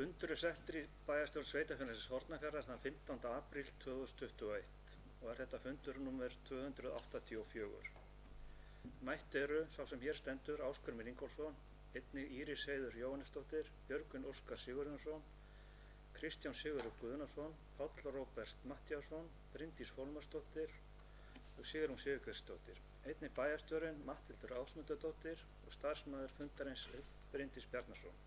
Fundur settur í bæjarstjórn Sveitarfélagsins Hornafjarðar þann 15. apríl 2021 og þetta fundur númer 284. Mætt eru sá sem hér stendur Ásgrímur Ingólfsson, einnig Íris Heiður Jóhannesdóttir, Björgvin Óskar Sigurjónsson, Kristján Sigurður Guðnason, Páll Róbert Matthíasson, Bryndís Hólmarsdóttir og Sigrún Sigurgeirsdóttir. Einnig bæjarstjórinn Matthildur Ásmundardóttir og starfsmaður fundarins Bryndís Bjarnason.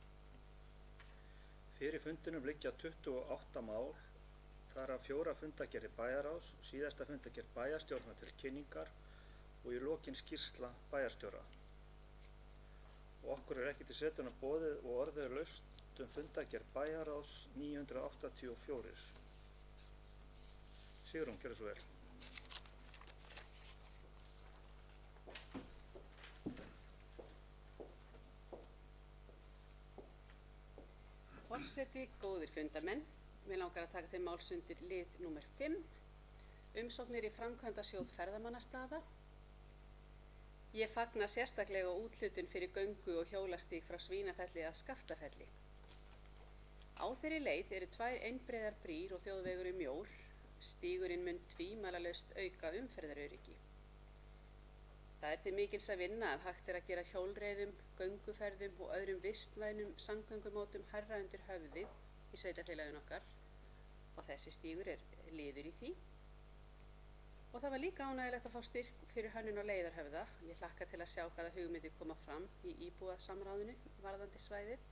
Fyrir fundinum liggja 28 mál, þar af 4 fundargerðir bæjarráðs, síðasta fundargerð bæjarstjórnar til kynningar og í lokin skýrsla bæjarstjóra. Og okkur ekki til setunar boðið og orðið laust fundargerð bæjarráðs 984. Sigrún, gjörðu svo vel. Forseti, góðir fundarmenn, mig langar að taka til máls undir lið númer 5, umsóknir í framkvæmdasjóð ferðamannastaða. Ég fagna sérstaklega úthlutun fyrir göngu- og hjólastíg frá Svínafelli að Skaftafelli. Á þeirri leið eru 2 einbreiðar brýr og þjóðvegurinn mjór. Stígurinn mun tvímælalaust auka umferðaröryggi. Það er til mikils að vinna ef hægt er að gera hjólreiðum, gönguferðum og öðrum vistvænum samgöngumótum hærra undir höfði í sveitarfélaginu okkar og þessi stígur er liður í því. Og það var líka ánægjulegt að fá styrk fyrir hönnun og leiðarhöfða. Ég hlakka til að sjá hvaða hugmyndir koma fram í íbúasamráðinu varðandi svæðið.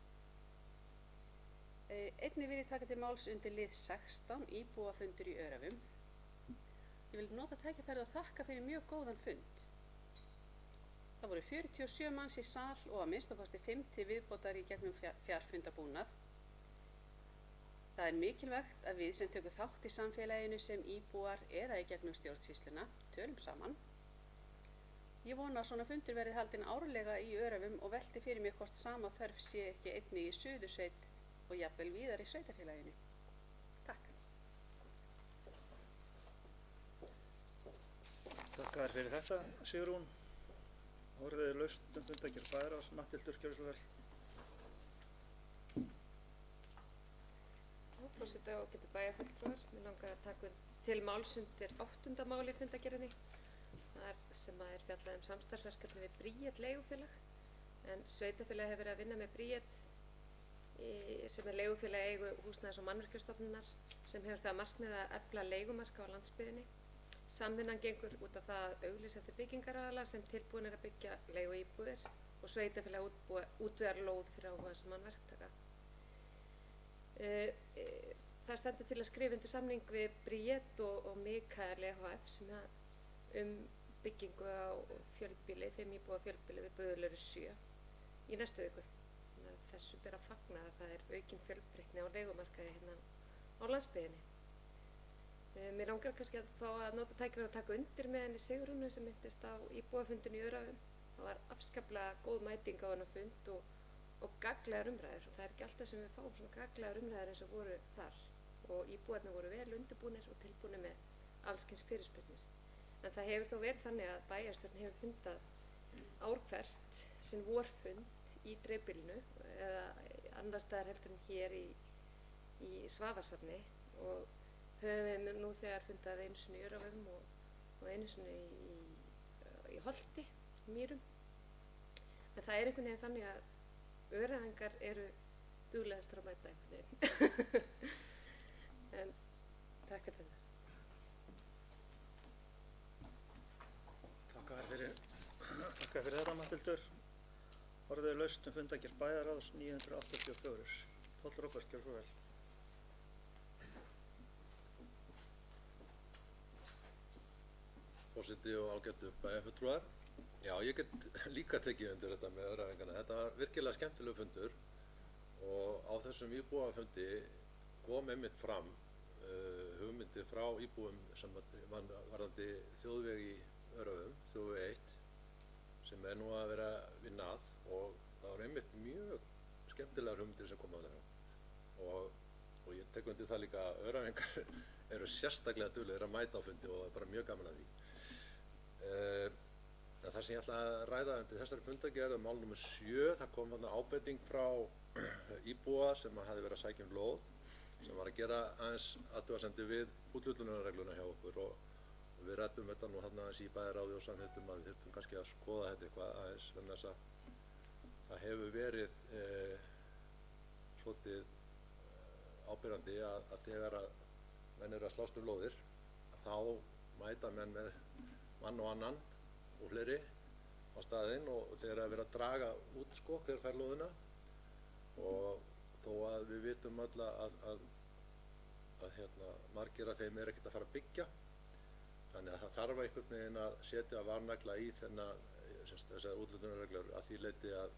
Einnig vil ég taka til máls undir lið 16, íbúafundur í Öræfum. Ég vil nota tækifærið og þakka fyrir mjög góðan fund. Það voru 47 manns í sal og að minnstakosti 5 til viðbótar í gegnum fjarfundabúnað. Það er mikilvægt að við sem tökum þátt í samfélaginu sem íbúar eða í gegnum stjórnsýsluna tölum saman. Ég vona að svona fundur verði haldinn árlega í Öræfum og velti fyrir mér hvort sama þörf sé ekki einnig í Suðursveit og jafnvel víðar í sveitarfélaginu. Takk. Takk þér fyrir þetta, Sigrún. Orðið laust fundargerð bæjarráðs, Matthildur, gjörðu svo vel. Forseti og ágætu bæjarfulltrúar, mig langar að taka til máls undir 8. mál í fundargerðinni. Það sem er fjallað samstarfsverkefni við Bríet leigufélag, en sveitarfélagið hefur verið að vinna með Bríet sem er leigufélag eigu húsnæðis- og mannvirkjastofnunar sem hefur það markmið að efla leigumarka á landsbyggðinni. Samvinnan gengur út af það að auglýsa eftir byggingaraðila sem tilbúin er að byggja leiguíbúðir og sveitarfélag útvegar lóð fyrir áhugasama verktaka. Það stendur til að skrifa undir samning við Bríet og Mikael EHF sem byggingu á fjölbýli, 5 íbúa fjölbýli við Böðuleru 7 í næstu viku. Þessu ber að fagna að það er aukin fjölbreytni á leigumarkaði hérna á landsbyggðinni. Mér langar kannski að fá að nota tækifæri að taka undir með henni Sigrúnu sem minntist á íbúafundinu í Öræfum. Það var afskaplega góð mæting á þennan fund og gagnlegar umræður og það er ekki alltaf sem við fáum svona gagnlegar umræður eins og voru þar og íbúarnir voru vel undirbúnir og tilbúnir með alls kyns fyrirspurnir. En það hefur þó verið þannig að bæjarstjórn hefur fundað ár hvert sinn vorfund í dreifbýlinu eða annars staðar heldur en hér í Svaðasafni og höfum við nú þegar fundað einu sinni í Öræfum og einu sinni í Holti, Mýrum. En það er einhvern veginn þannig að Öræfingar eru duglegastar að mæta einhvern veginn. En takk fyrir þetta. Takk fyrir þetta, Matthildur. Orðið laust fundargerð bæjarráðs 984. Páll Róbert, gjörðu svo vel. Forseti og ágætu bæjarfulltrúar. Já, ég get líka tekið undir þetta með Öræfingana. Þetta var virkilega skemmtilegur fundur og á þessum íbúafundi kom einmitt fram hugmyndir frá íbúum sem varðandi þjóðveg í Öræfum, þjóðveg 1, sem er nú að vera vinna að og það var einmitt mjög skemmtilegar hugmyndir sem koma á þeirra og ég tek undir það líka að Öræfingar eru sérstaklega duglegir að mæta á fundi og það er bara mjög gaman að því. það sem ég ætla að ræða undir þessari fundargerð mál nr. 7, það kom þarna ábending frá íbúa sem hafði verið að sækja um lóð, sem var að gera aðeins athugasemdir við úthlutunarregluna hjá okkur og við ræddum þetta nú þarna aðeins í bæjarráði og samþykktum að við þurftum kannski að skoða þetta eitthvað aðeins, vegna þess að það hefur verið svolítið ábyrgandi að þegar að menn eru að slást um lóðir, þá mæta menn með mann og annan og fleiri á staðinn og þegar að vera að draga út sko hver fær lóðina, og þó að við vitum öll að margir af þeim ekkert að fara að byggja, þannig að það þarf einhvern veginn að setja varnagla í þessar úthlutunarreglur að því leyti að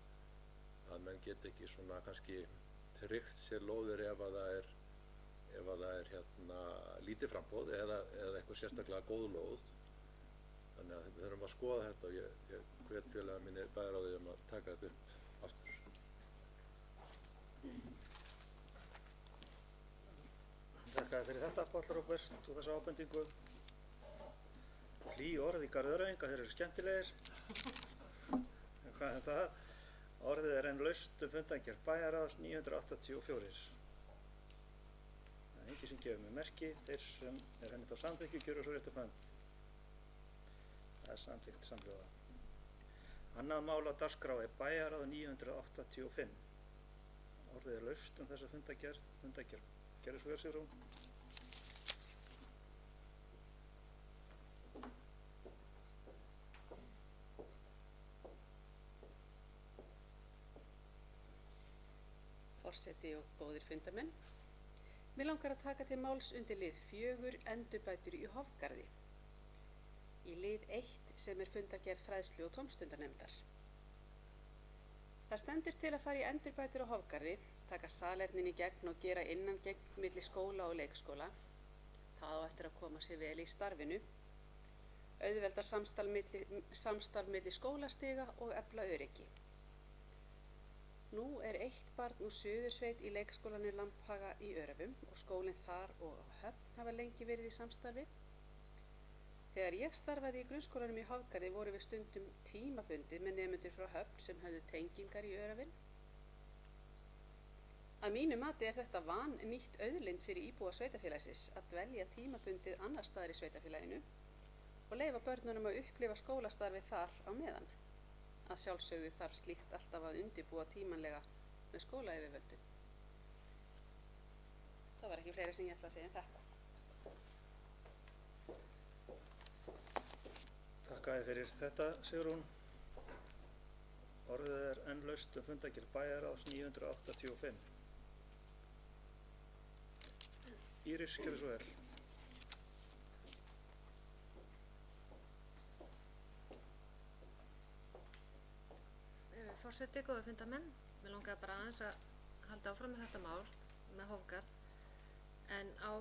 menn get ekki svona kannski tryggt sér lóðir ef að það er lítið framboð eða eitthvað sérstaklega góð lóð. Þannig að við þurfum að skoða þetta og ég hvet félaga minni bæjarráði að taka þetta upp aftur. Þakka fyrir þetta, Páll Róbert, og þessa ábendingu. Hlý orð í garð Öræfinga, þeir eru skemmtilegir. En hvað er það? Orðið er enn laust fundargerð bæjarráðs 984. Það er enginn sem gefur mér merki, þeir sem er henni þá samþykki gjöru svo rétt upp hönd. Það er samþykkt samhljóða. Annað mál á dagskrá er bæjarráð 985. Orðið er laust þessa fundargerð. Gerðu svo vel, Sigrún. Forseti og góðir fundarmenn. Mig langar að taka til máls undir lið 4 endurbætur í Hofgarði. Í lið 1 sem er fundargerð fræðslu- og tómstundarnefndar. Það stendur til að fara í endurbætur á Hofgarði, taka salernin í gegn og gera innangegn milli skóla og leikskóla. Það á eftir að koma sér vel í starfinu. Auðvelda samstarf milli skólastiga og efla öryggi. Nú er 1 barn úr Suðursveit í leikskólanum Lambhaga í Öræfum og skólinn þar og Höfn hafa lengi verið í samstarfi. Þegar ég starfaði í grunnskólanum í Hofgarði vorum við stundum tímabundið með nemendur frá Höfn sem höfðu tengingar í Öræfin. Að mínu mati er þetta vannýtt auðlind fyrir íbúa sveitarfélagsins að dvelja tímabundið annars staðar í sveitarfélaginu og leyfa börnunum að upplifa skólastarfið þar á meðan. Að sjálfsögðu þarf slíkt alltaf að undirbúa tímanlega með skólayfirvöldum. Það var ekki fleira sem ég ætla að segja en þetta. Þakka þér fyrir þetta, Sigrún. Orðið er enn laust fundargerð bæjarráðs 985. Íris, gerðu svo vel. Forseti, góði fundarmenn, mér langaði bara aðeins að halda áfram með þetta mál með Hofgarð, en á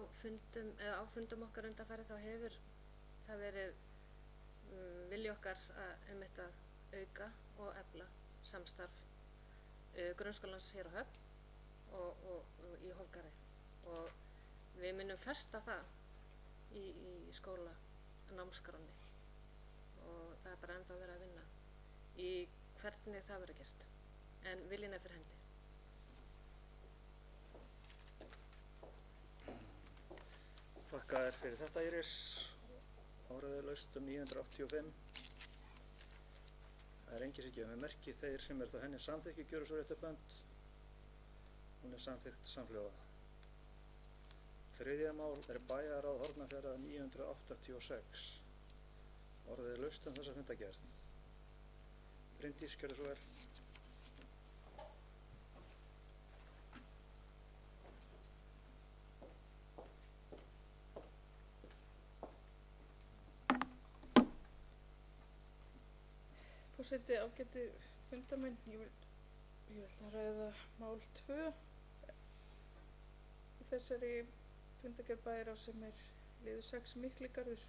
fundum okkar undanfarið þá hefur það verið vilji okkar að auka og efla samstarf grunnskólans hér á Höfn og í Hofgarði, og við munum festa það í skóla námskránni og það er bara ennþá verið að vinna í hvernig það verður gert, en viljinn er fyrir hendi. Þakka þér fyrir þetta, Íris. Orðið er laust 985. Það er enginn sem gefur mér merki, þeir sem er þá henni samþykki gjöru svo rétt upp hönd. Hún er samþykkt samhljóða. Þriðja mál er bæjarráð Hornafjarðar 986. Orðið er laust þessa fundargerð. Bryndís, gerðu svo vel. Forseti, ágætu fundarmenn, ég ætla að ræða mál 2 í þessari fundargerð bæjarráðs sem er liður 6 Miklagarður.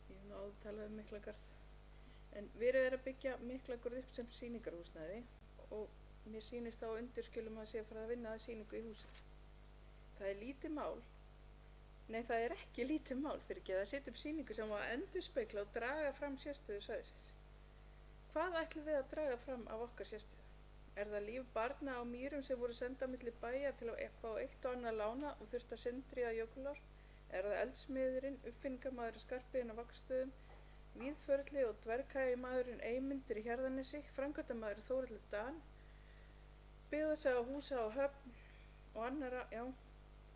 Ég hef nú áður talað Miklagarð. En verið er að byggja Miklagarð upp sem sýningarhúsnæði og mér sýnist á undirskjölum að sé að fara að vinna að sýningu í húsið. Það er lítið mál Nei, það er ekki lítið mál fyrir ekki að setja upp sýningu sem á að endurspegla og draga fram sérstöðu svæðisins. Hvað ætlum við að draga fram af okkar sérstöðu? Er það líf barna á mýrum sem voru senda á milli bæja til að fá eitt og annað lána og þurft að syndríða jökulár? Er það eldsmiðurinn, uppfinningamaðurinn Skarphéðinn á Vakkstöðum, Víðförli og dverghægimaðurinn Eymundur í Hjarðarnesi, framkvæmdamaðurinn Þórhallur Dan, byggðasaga húsa á Höfn og annarra,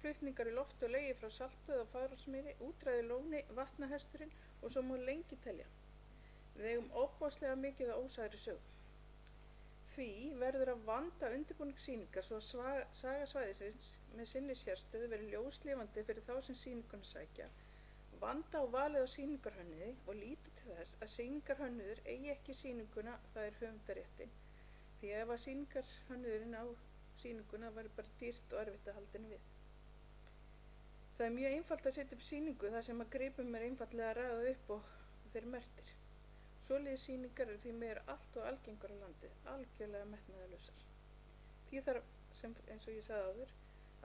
flutningar í loft og legi frá Saltöð og Fagradalsmýri, útræði Lóni, Vatnahesturinn og svo má lengi telja. Við eigum óbáslega mikið á ósagðri sögu. Því verður að vanda undirbúning sýningar svo að saga svæðisins með sinni sérstöðu verið ljóslifandi fyrir þá sem sýninguna sækja, vanda á valið á sýningarhönnuði og líta til þess að sýningarhönnuður eigi ekki sýninguna, það er höfundaréttin, því ef að sýningarhönnuðurinn á sýninguna væri bara dýrt og erfitt að halda henni við. Það er mjög einfalt að setja upp sýningu þar sem að gripum er einfallega að ræða upp og þeir merktir. Svoleiðis sýningar eru því meira allt og algengar á landið, algjörlega metnaðarlausar. Því þarf, eins og ég sagði áður,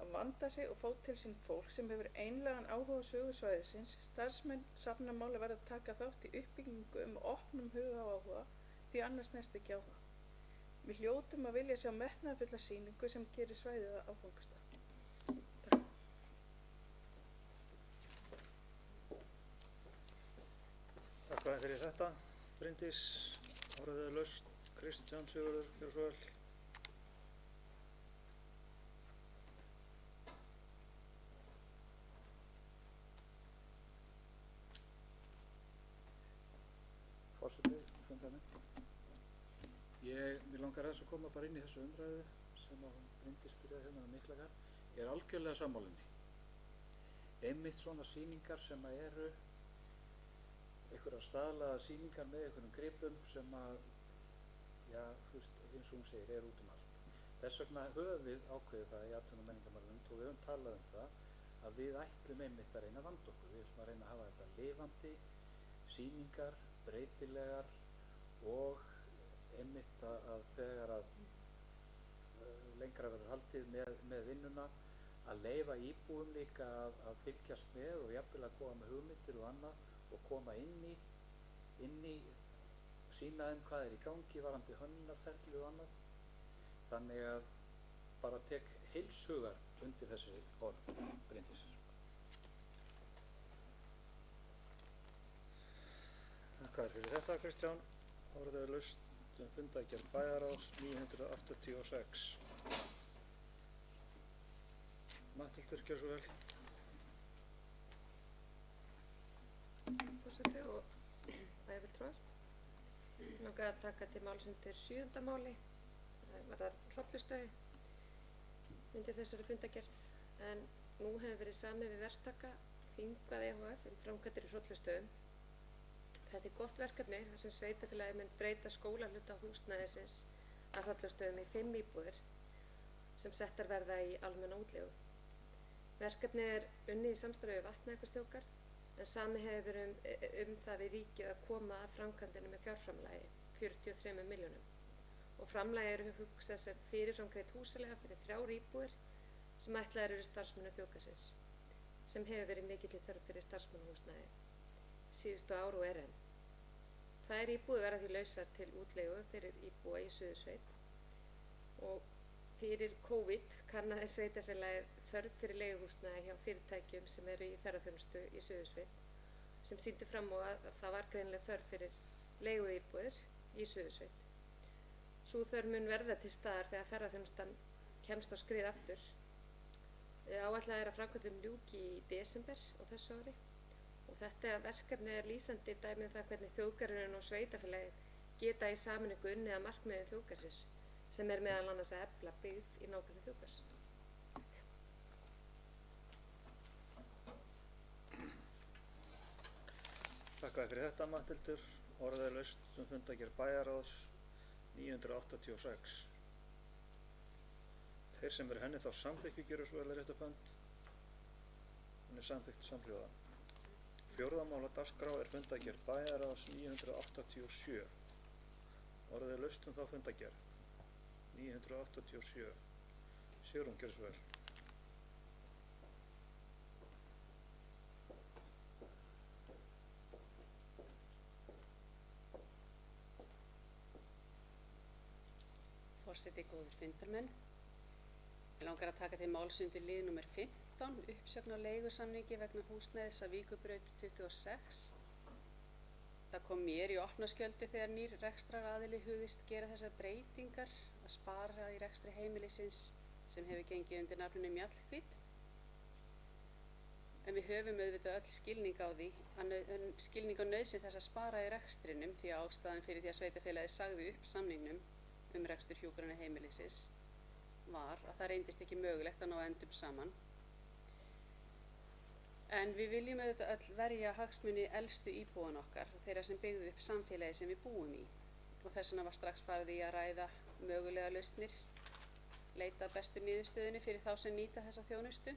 að vanda sig og fá til sín fólk sem hefur einlegan áhuga á sögu svæðisins, starfsmenn safnamála verða að taka þátt í uppbyggingu opnum huga og áhuga, því annars næst ekki áhuga. Við hljótum að vilja sjá metnaðarfulla sýningu sem gerir svæðið að áfangastað. Þakka fyrir þetta, Bryndís. Orðið er laust. Kristján Sigurður, gjörðu svo vel. Forseti, fundarinn. Mér langar aðeins að koma bara inn í þessu umræðu sem að Bryndís byrjaði hérna með Miklagarð. Ég er algjörlega sammálinni. Einmitt svona sýningar sem að eru einhverjar staðlaða sýningar með einhverjum gripum sem að, eins og hún segir, er út um allt. Þess vegna höfum við ákveðið það í atvinnu- og menningarmálanefnd og við höfum talað um það að við ætlum einmitt að reyna að vanda okkur. Við ætlum að reyna að hafa þetta lifandi, sýningar, breytilegar og einmitt að þegar að lengra verður haldið með vinnuna að leyfa íbúum líka að fylgjast með og jafnvel að koma með hugmyndir og annað og koma inn í sýna þeim hvað er í gangi varðandi hönnunarferli og annað. Þannig að bara tek heils hugar undir þessi orð, Bryndís. Þakka þér fyrir þetta, Kristján. Orðið er laust fundargerð bæjarráðs 986. Matthildur, gjörðu svo vel. Forseti og bæjarfulltrúar. Mig langaði að taka til máls undir 7. máli, það varðar Hrollustöy undir þessari fundargerð, en nú hefur verið samið við verktaka Þingvað EHF framkvæmdir í Hrollustöðum. Þetta er gott verkefni þar sem sveitarfélagið mun breyta skólahluta húsnæðisins af Hrollustöðum í 5 íbúðir sem settar verða í almenna útleigu. Verkefnið er unnið í samstarfi við Vatnajökulsþjóðgarð en samið hefur verið það við ríkið að koma að framkvæmdinni með fjárframlagi 43 milljónum og framlagi eru hugsað sem fyrirframgreidd húsaleiga fyrir 3 íbúðir sem ætlaðar eru starfsmönnum þjóðgarðsins sem hefur verið mikilli þörf fyrir starfsmannahúsnæði síðustu ár og er enn. 2 íbúðir verða því lausar til útleigu fyrir íbúa í Suðursveit og fyrir COVID kannaði sveitarfélagið þörf fyrir leiguhúsnæði hjá fyrirtækjum sem eru í ferðaþjónustu í Suðursveit sem sýndi fram á að það var greinilega þörf fyrir leiguíbúðir í Suðursveit. Sú þörf mun verða til staðar þegar ferðaþjónustan kemst á skrið aftur. Áætlað er að framkvæmdum ljúki í desember á þessu ári og þetta verkefni er lýsandi dæmi um það hvernig þjóðgarðurinn og sveitarfélagið geta í sameiningu unnið að markmiðum þjóðgarðsins sem er meðal annars að efla byggð í nágrenni þjóðgarðs. Þakka þér fyrir þetta, Matthildur. Orðið er laust fundargerð bæjarráðs 986. Þeir sem eru henni þá samþykki gjöru svo vel rétt upp hönd. Hún er samþykkt samhljóða. 4. mála dagskrá er fundargerð bæjarráðs 987. Orðið er laust þá fundargerð 987. Sigrún, gjörðu svo vel. Forseti, góðir fundarmenn. Mig langar að taka til máls undir lið númer 15, uppsögn á leigusamningi vegna húsnæðis að Víkurbraut 26. Það kom mér í opna skjöldu þegar nýr rekstraraðili hugðist gera þessar breytingar að spara í rekstri heimilisins sem hefur gengið undir nafninu Mjallhvít. En við höfum auðvitað öll skilning á nauðsyn þess að spara í rekstrinum því að ástæðan fyrir því að sveitarfélagið sagði upp samningnum rekstur hjúkrunarheimilisins var að það reyndist ekki mögulegt að ná endum saman. En við viljum auðvitað öll verja hagsmuni elstu íbúan okkar, þeirra sem byggðu upp samfélagi sem við búum í. Og þess vegna var strax farið í að ræða mögulega lausnir, leita að bestu niðurstöðunni fyrir þá sem nýta þessa þjónustu.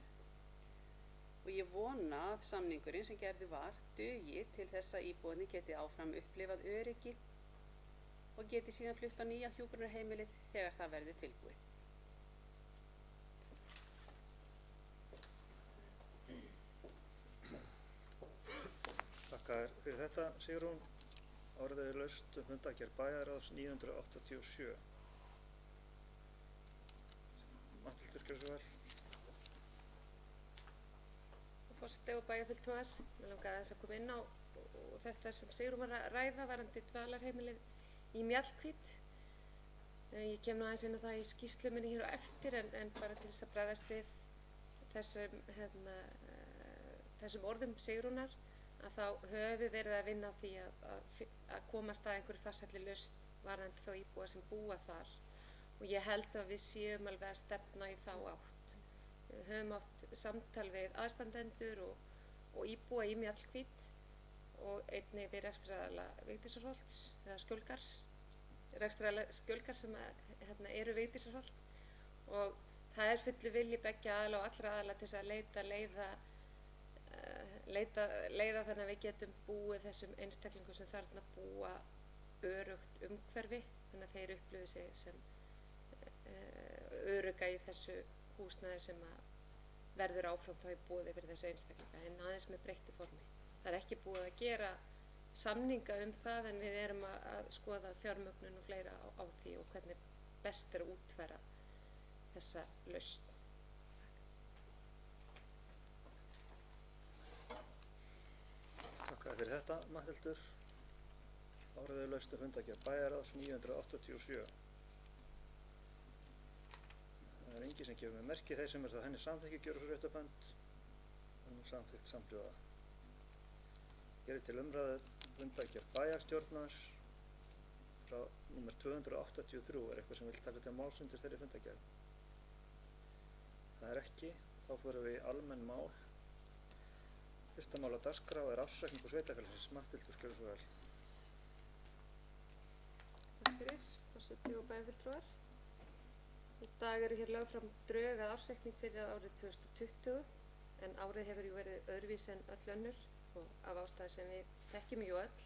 Og ég vona að samningurinn sem gerði var dugi til þess að íbúarnir geti áfram upplifað öryggi og geti síðan flutt á nýja hjúkrunarheimilið þegar það verður tilbúið. Þakka þér fyrir þetta, Sigrún. Orðið er laust fundargerð bæjarráðs 987. Matthildur, gjörðu svo vel. Forseti og bæjarfulltrúar, mig langaði aðeins að koma inn á þetta sem Sigrún var að ræða varðandi dvalarheimilið í Mjallhvít. Ég kem nú aðeins inn á það í skýrslu minni hér á eftir en bara til þess að bregðast við þessum orðum Sigrúnar að þá höfum við verið að vinna að því að komast að einhverju farsælli lausn varðandi þá íbúa sem búa þar og ég held að við séum alveg að stefna í þá átt. Við höfum átt samtal við aðstandendur og íbúa í Mjallhvít og einnig við rekstraraðila Vigdísarholts eða Skjólgarðs, rekstraraðila Skjólgarðs sem eru Vigdísarholt og það er fullu vilji beggja aðila og allra aðila til þess að leiða þannig að við getum búið þessum einstaklingum sem þarna búa öruggt umhverfi þannig að þeir upplifi sig sem örugga í þessu húsnæði sem að verður áfram þá í boði fyrir þessu einstaklinga en aðeins með breyttu formi. Það er ekki búið að gera samninga það en við erum að skoða fjármögnun og fleira á því og hvernig best er að útfæra þessa lausn. Þakka þér fyrir þetta, Matthildur. Orðið er laust fundargerð bæjarráðs 987. Það er enginn sem gefur mér merki, þeir sem er það henni samþykki gjöru svo rétt upp hönd. Það er nú samþykkt samhljóða. Hér er til umræðu fundargerð bæjarstjórnar frá númer 283. Er eitthvað sem vill taka til máls undir þeirri fundargerð? Það er ekki. Þá förum við í almenn mál. Fyrsta mál á dagskrá er ársreikningur sveitarfélagsins. Matthildur, gjörðu svo vel. Takk fyrir, forseti og bæjarfulltrúar. Í dag eru hér lögð fram drög að ársreikning fyrir árið 2020 en árið hefur jú verið öðruvísi en öll önnur og af ástæðu sem við þekkjum jú öll.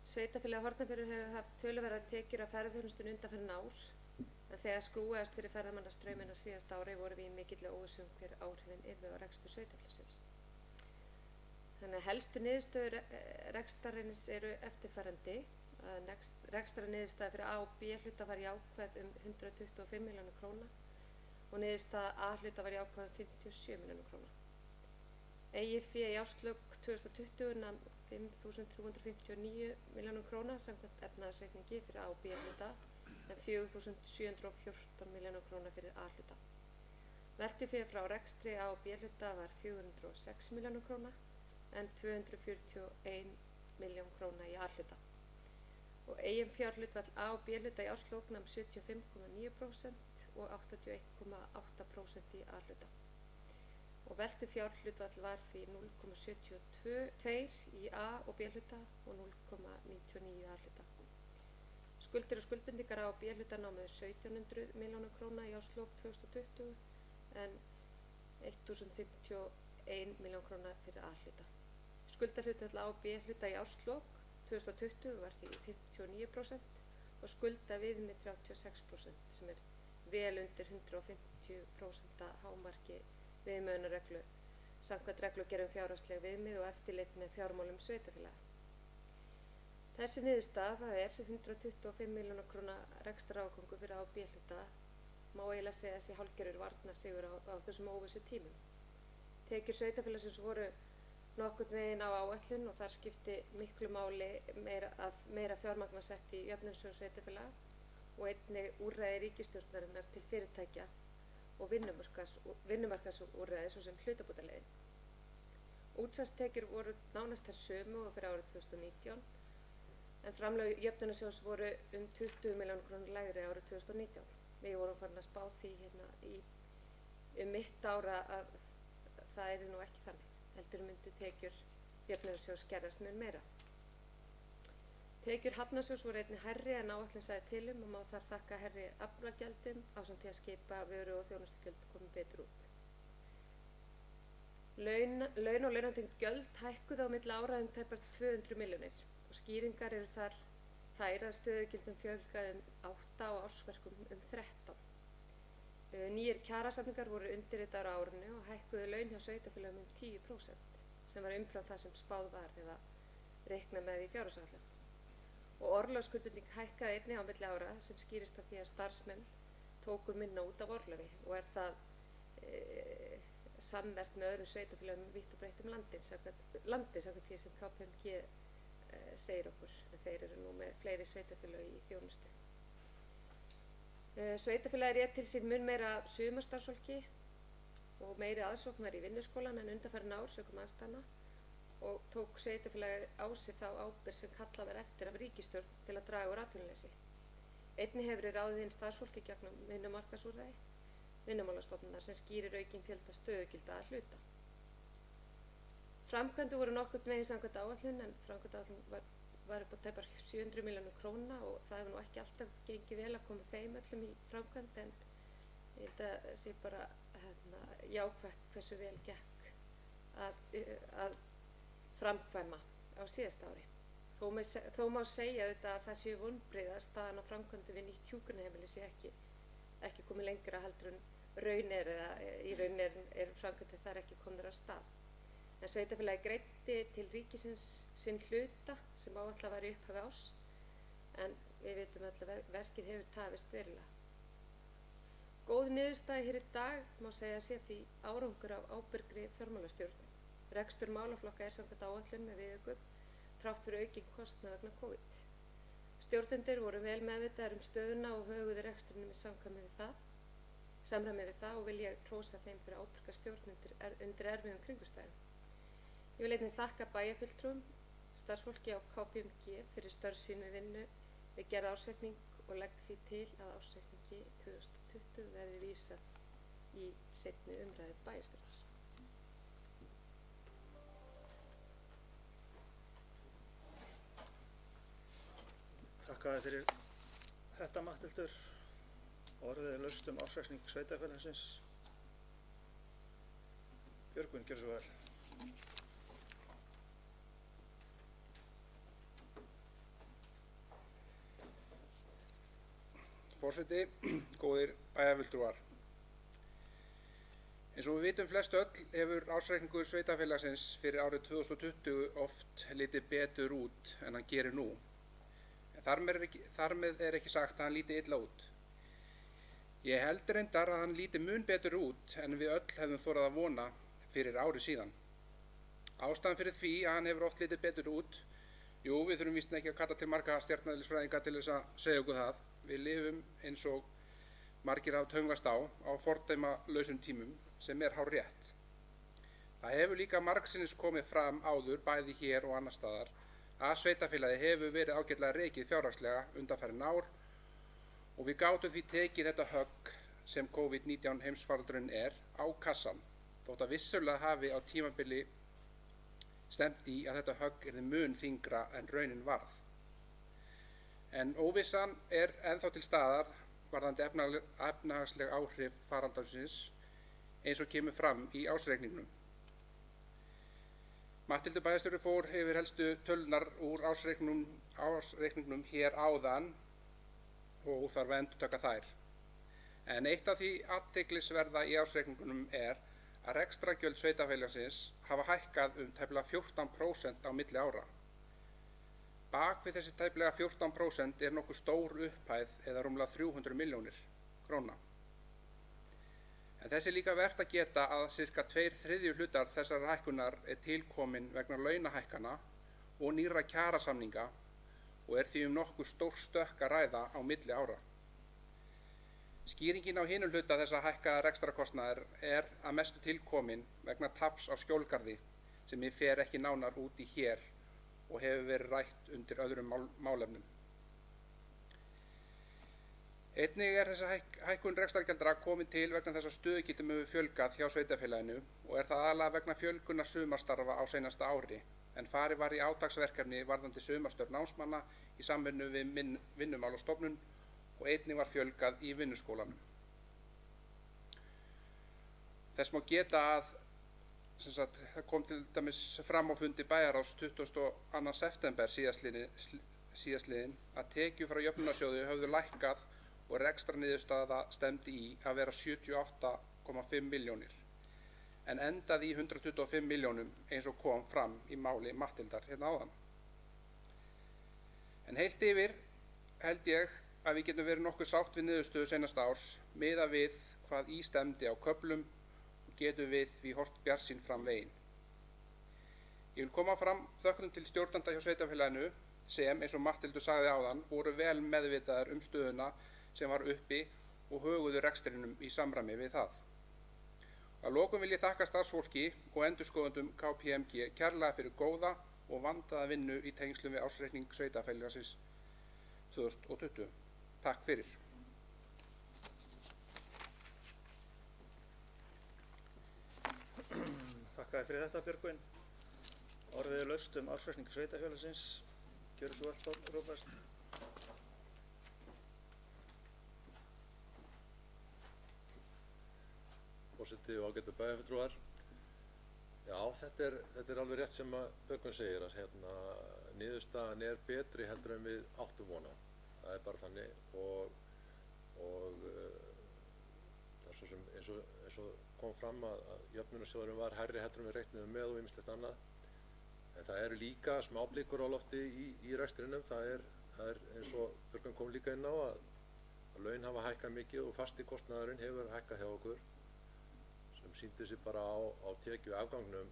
Sveitarfélagið Hornafjörður hefur haft töluverðar tekjur af ferðaþjónustunni undanfarin ár en þegar skrúaðist fyrir ferðamannastrauminn á síðasta ári vorum við í mikilli óvissu hver áhrifin yrðu á rekstur sveitarfélagsins. Þannig að helstu niðurstöður rekstrarins eru eftirfarandi að rekstrarniðurstaða fyrir A og B hluta var jákvæð 125 milljónir króna og niðurstaða A hluta var jákvæð 57 milljónir króna. Eigið fé í árslok 2020 nam 5.359 milljónir króna samkvæmt efnahagsreikningi fyrir A og B hluta en 4.714 milljónir króna fyrir A hluta. Veltufé frá rekstri A og B hluta var 406 milljónir króna en 241 milljón króna í A hluta. Og eiginfjárhlutfall A og B hluta í árslok nam 75,9% og 81,8% í A hluta. Og veltufjárhlutfall var því 0,72 í A og B hluta og 0,99 í A hluta. Skuldir og skuldbindingar A og B hluta námu 1700 milljónir króna í árslok 2020 en 1051 milljón króna fyrir A hluta. Skuldahlutfall A og B hluta í árslok 2020 var því 59% og skuldaviðmið 36% sem er vel undir 150% hámarki viðmiðunarreglu samkvæmt reglugerð um fjárhagsleg viðmið og eftirlit með fjármálum sveitarfélaga. Þessi niðurstaða, það er 125 milljóna króna rekstrarafgangur fyrir A og B-hluta, má eiginlega segja þessi hálfgerður varnarsigur á þessum óvissu tímum. Tekjur sveitarfélagsins voru nokkurn veginn á áætlun og þar skipti miklu máli meira fjármagn var sett í jöfnunarsjóð sveitarfélaga og einnig úrræði ríkisstjórnarinnar til fyrirtækja og vinnumarkaðsúrræði svo sem hlutabótaleiðin. Útsvarstekjur voru nánast þær sömu og fyrir árið 2019 en framlög jöfnunarsjóðs voru 20 milljónum krónur lægri árið 2019. Við vorum farin að spá því mitt ára að það yrði nú ekki þannig. Heldur myndi tekjur jöfnunarsjóðs skerðast mun meira. Tekjur Hafnarsjóðs voru einnig hærri en áætlun sagði til og má þar þakka hærri aflagjaldum ásamt því að skipa vöru og þjónustugjöld komi betur út. Laun og launatengd gjöld hækkuðu á milli ára tæpar 200 milljónir og skýringar eru þær að stöðugjöldum fjölga 8 og ársverkum 13. Nýjir kjarasamningar voru undirritaðir á árinu og hækkuðu laun hjá sveitarfélögum 10% sem var umfram það sem spáð var eða reiknað með í fjárhagsáætlun. Og orlofsskuldbinding hækkaði einnig á milli ára sem skýrist af því að starfsmenn tóku minna út af orlofi og er það sammerkt með öðrum sveitarfélögum vítt og breytt landi samkvæmt því sem KPMG segir okkur, en þeir eru nú með fleiri sveitarfélög í þjónustu. Sveitarfélagið réð til sín mun meira sumarstarfsfólki og meiri aðsóknar í vinnuskólan en undanfarin ár sökum aðstæðna og tók sveitarfélagið á sig þá ábyrgð sem kallað var eftir af ríkisstjórn til að draga úr atvinnuleysi. Einnig hefur verið ráðið inn starfsfólki gegnum vinnumarkaðsúrræði Vinnumálastofnunar sem skýrir aukinn fjölda stöðugilda að hluta. Framkvæmdir voru nokkurn veginn samkvæmt áætlun en framkvæmdaáætlun var upp á tæpar 700 milljónir króna og það hefur nú ekki alltaf gengið vel að koma þeim öllum í framkvæmd en ég held að sé bara jákvætt hversu vel gekk að framkvæma á síðasta ári. Þó má segja þetta að það séu vonbrigði að staðan á framkvæmdum við nýtt hjúkrunarheimili sé ekki komið lengra heldur en raun er eða í raun er framkvæmdir þar ekki komnir af stað. En sveitarfélagið greiddi til ríkisins sinn hluta sem áætlað var í upphafi árs en við vitum öll að verkið hefur tafist verulega. Góð niðurstaða hér í dag má segja sé því árangur af ábyrgri fjármálastjórn. Rekstur málaflokka er samkvæmt áætlun með viðaukum þrátt fyrir aukinn kostnað vegna COVID. Stjórnendur voru vel meðvitaðir stöðuna og höguðu rekstrinum í samræmi við það og vil ég hrósa þeim fyrir ábyrga stjórn undir erfiðum kringumstæðum. Ég vil einnig þakka bæjarfulltrúum, starfsfólki á KPMG fyrir störf sín við vinnu við gerð ársreikning og legg því til að ársreikningi 2020 verði vísað í seinni umræðu bæjarstjórnar. Þakka þér fyrir þetta, Matthildur. Orðið er laust ársreikning sveitarfélagsins. Björgvin, gjörðu svo vel. Forseti, góðir bæjarfulltrúar. Eins og við vitum flest öll hefur ársreikningur sveitarfélagsins fyrir árið 2020 oft litið betur út en hann gerir nú. Þar með er ekki sagt að hann líti illa út. Ég held reyndar að hann líti mun betur út en við öll hefðum þorað að vona fyrir ári síðan. Ástæðan fyrir því að hann hefur oft litið betur út, við þurfum víst ekki að kalla til marga stjarneðlisfræðinga til þess að segja okkur það. Við lifum eins og margir hafa töngast á fordæmalausum tímum sem er hárrétt. Það hefur líka margsinnis komið fram áður bæði hér og annars staðar að sveitarfélagið hefur verið ágætlega rekið fjárhagslega undanfarin ár og við gátum því tekið þetta högg sem COVID-19 heimsfaraldurinn er á kassann, þótt að vissulega hafi á tímabili stefnt í að þetta högg yrði mun þyngra en raunin varð. En óvissan er ennþá til staðar varðandi efnahagsleg áhrif faraldursins eins og kemur fram í ársreikningnum. Matthildur bæjarstjóri fór yfir helstu tölurnar úr ársreikningnum hér áðan og þarf að endurtaka þær. En eitt af því athyglisverða í ársreikningunum er að rekstrargjöld sveitarfélagsins hafa hækkað tæplega 14% á milli ára. bak við þessi tæplega 14% er nokkuð stór upphæð eða rúmlega 300 milljónir króna. En þess líka vert að geta að sirka 2/3 hlutar þessarar hækkunar er tilkomin vegna launahækkana og nýrra kjarasamninga og er því nokkuð stór stökk að ræða á milli ára. Skýringin á hinum hluta þessa hækkaða rekstrarkostnaðar er að mestu tilkomin vegna taps á Skjólgarði sem ég fer ekki nánar út í hér og hefur verið rætt undir öðrum málefnum. Einnig er þessi hækkun rekstrargjaldra komin til vegna þess að stöðugildum hefur fjölgað hjá sveitarfélaginu og er það aðalega vegna fjölgunar sumarstarfa á seinasta ári, en farið var í átaksverkefni varðandi sumarstörf námsmanna í samvinnu við Vinnumálastofnun og einnig var fjölgað í vinnuskólanum. Þess má geta að það kom til dæmis fram á fundi bæjarráðs 22. september síðastliðinn að tekjur frá jöfnunarsjóði höfðu lækkað og rekstrarniðurstaða stefndi í að vera 78,5 milljónir en endaði í 125 milljónum eins og kom fram í máli Matthildar hérna áðan. En heilt yfir held ég að við getum verið nokkuð sátt við niðurstöðu seinasta árs miðað við hvað í stefndi á köflum og getum við því horft bjartsýn fram veginn. Ég vil koma fram þökkum til stjórnanda hjá sveitarfélaginu sem, eins og Matthildur sagði áðan, voru vel meðvitaðir stöðuna sem var uppi og höguðu rekstrinum í samræmi við það. Að lokum vil ég þakka starfsfólki og endurskoðendum KPMG kærlega fyrir góða og vandaða vinnu í tengslum við ársreikning sveitarfélagsins 2020. Takk fyrir. Þakka þér fyrir þetta, Björgvin. Orðið er laust ársreikning sveitarfélagsins. Gjörðu svo vel, Róbert. Forseti og ágætu bæjarfulltrúar. Já, þetta er alveg rétt sem að Björgvin segir að niðurstaðan er betri heldur en við áttum von á. Það er bara þannig og það er svo sem eins og kom fram að jöfnunarsjóðurinn var hærri heldur en við reiknuðum með og ýmislegt annað. En það eru líka smá blikur á lofti í rekstrinum. Það er eins og Björgvin kom líka inn á að laun hafa hækkað mikið og fasti kostnaðurinn hefur hækkað hjá okkur sem sýndi sig bara á tekju afgangnum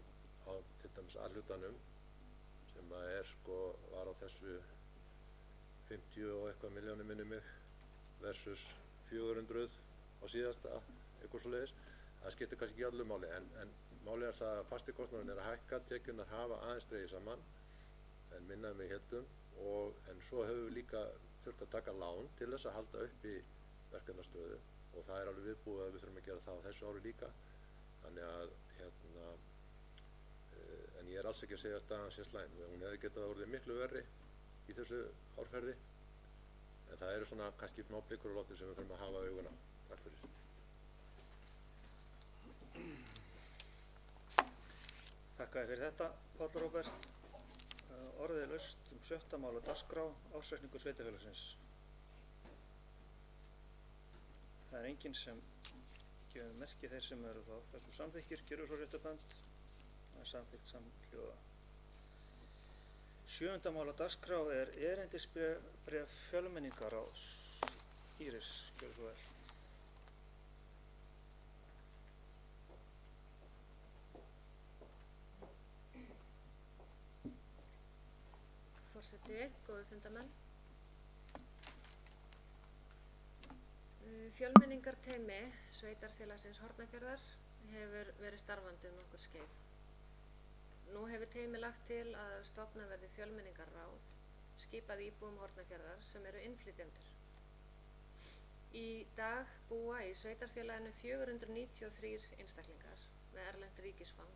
á til dæmis A-hlutanum sem var á þessu 50 og eitthvað milljónir minni mig versus 400 á síðasta, eitthvað svoleiðis. Það skiptir kannski ekki öllu máli en máli er það að fasti kostnaðurinn er að hækka, tekjurnar hafa aðeins dregið saman en minna en við héldum en svo höfum við líka þurft að taka lán til þess að halda upp í verkefnastöðu og það er alveg viðbúið að við þurfum að gera það á þessu ári líka. Þannig að en ég er alls ekki að segja að staðan sé slæm. Hún hefði getað orðið miklu verri í þessu árferði en það eru svona kannski smá blikur á lofti sem við þurfum að hafa augun á. Takk fyrir. Þakka þér fyrir þetta, Páll Róbert. Orðið er laust 7. mál á dagskrá, ársreikningur sveitarfélagsins. Það er enginn sem gefur merki þeir sem eru þá þessu samþykkir, gerur svo rétt upp hönd. Það er samþykkt samhljóða. 7. mál á dagskrá er erindisbréf Fjölmenningarráðs. Íris, gerur svo vel. Forseti, góðu fundarmenn. Fjölmenningarteymi sveitarfélagsins Hornafjarðar hefur verið starfandi nokkur skeið. Nú hefur teymi lagt til að stofnað verði fjölmenningarráð, skipað íbúum Hornafjarðar sem eru innflytjendur. Í dag búa í sveitarfélaginu 493 einstaklingar með erlent ríkisfang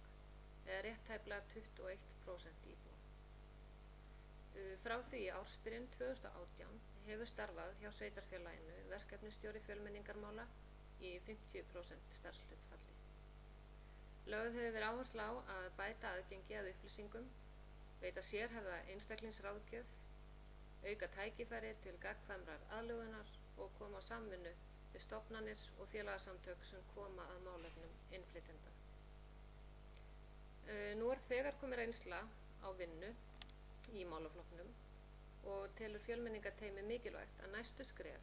eða rétt tæplega 21% íbúa. Frá því í ársbyrjun 2018 hefur starfað hjá sveitarfélaginu verkefnisstjóri fjölmenningarmála í 50% starfshlutfalli. Lögð hefur verið áhersla á að bæta aðgengi að upplýsingum, veita sérhæfða einstaklingsráðgjöf, auka tækifæri til gagnkvæmrar aðlögunar og koma á samvinnu við stofnanir og félagasamtök sem koma að málefnum innflytjenda. Nú er þegar komið reynsla á vinnu í málaflokknum og telur fjölmenningarteymi mikilvægt að næstu skref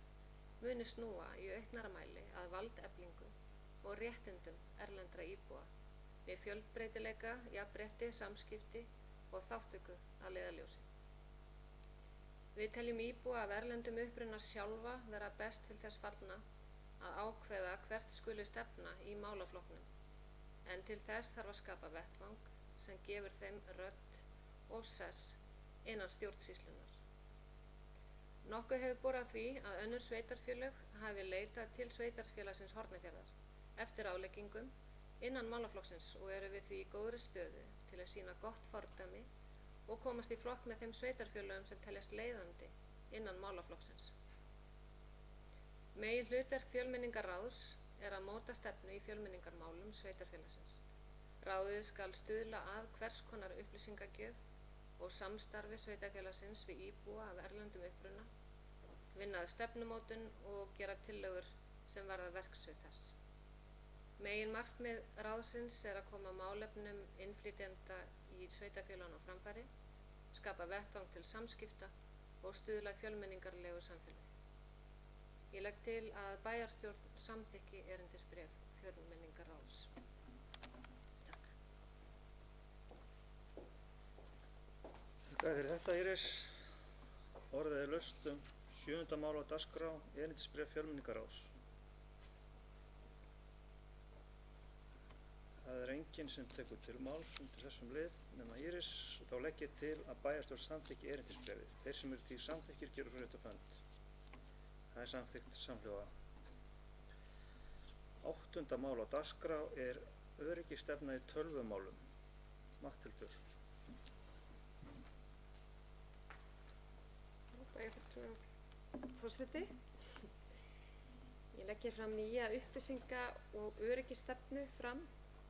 muni snúa í auknara mæli að valdeflingu og réttindum erlendra íbúa við fjölbreytileika, jafnrétti, samskipti og þátttöku að leiðarljósi. Við teljum íbúa af erlendum uppruna sjálfa vera best til þess fallna að ákveða hvert skuli stefna í málaflokknum, en til þess þarf að skapa vettvang sem gefur þeim rödd og sess innan stjórnsýslunar. Nokkuð hefur borið á því að önnur sveitarfélög hafi leitað til sveitarfélagsins Hornafjarðar eftir áleggingum innan málaflokksins og eru við því í góðri stöðu til að sýna gott fordæmi og komast í flokk með þeim sveitarfélögum sem teljast leiðandi innan málaflokksins. Meginhlutverk fjölmenningarráðs er að móta stefnu í fjölmenningarmálum sveitarfélagsins. Ráðið skal stuðla að hvers konar upplýsingagjöf og samstarfi sveitarfélagsins við íbúa af erlendum uppruna, vinna að stefnumótun og gera tillögur sem varða verksvið þess. Meginmarkmið ráðsins er að koma málefnum innflytjenda í sveitarfélaginu á framfæri, skapa vettvang til samskipta og stuðla að fjölmenningarlegu samfélagi. Ég legg til að bæjarstjórn samþykki erindisbréf fjölmenningarráðs. Þakka fyrir þetta, Íris. Orðið er laust 7. mál á dagskrá, erindisbréf fjölmenningarráðs. Það er enginn sem tekur til máls undir þessum lið nema Íris, og þá legg ég til að bæjarstjórn samþykki erindisbréfið. Þeir sem eru því samþykkir gera svo rétt upp hönd. Það er samþykkt samhljóða. 8. mál á dagskrá er öryggisstefna í tölvumálum. Matthildur. Forseti. Ég legg hér fram nýja upplýsinga- og öryggisstefnu fram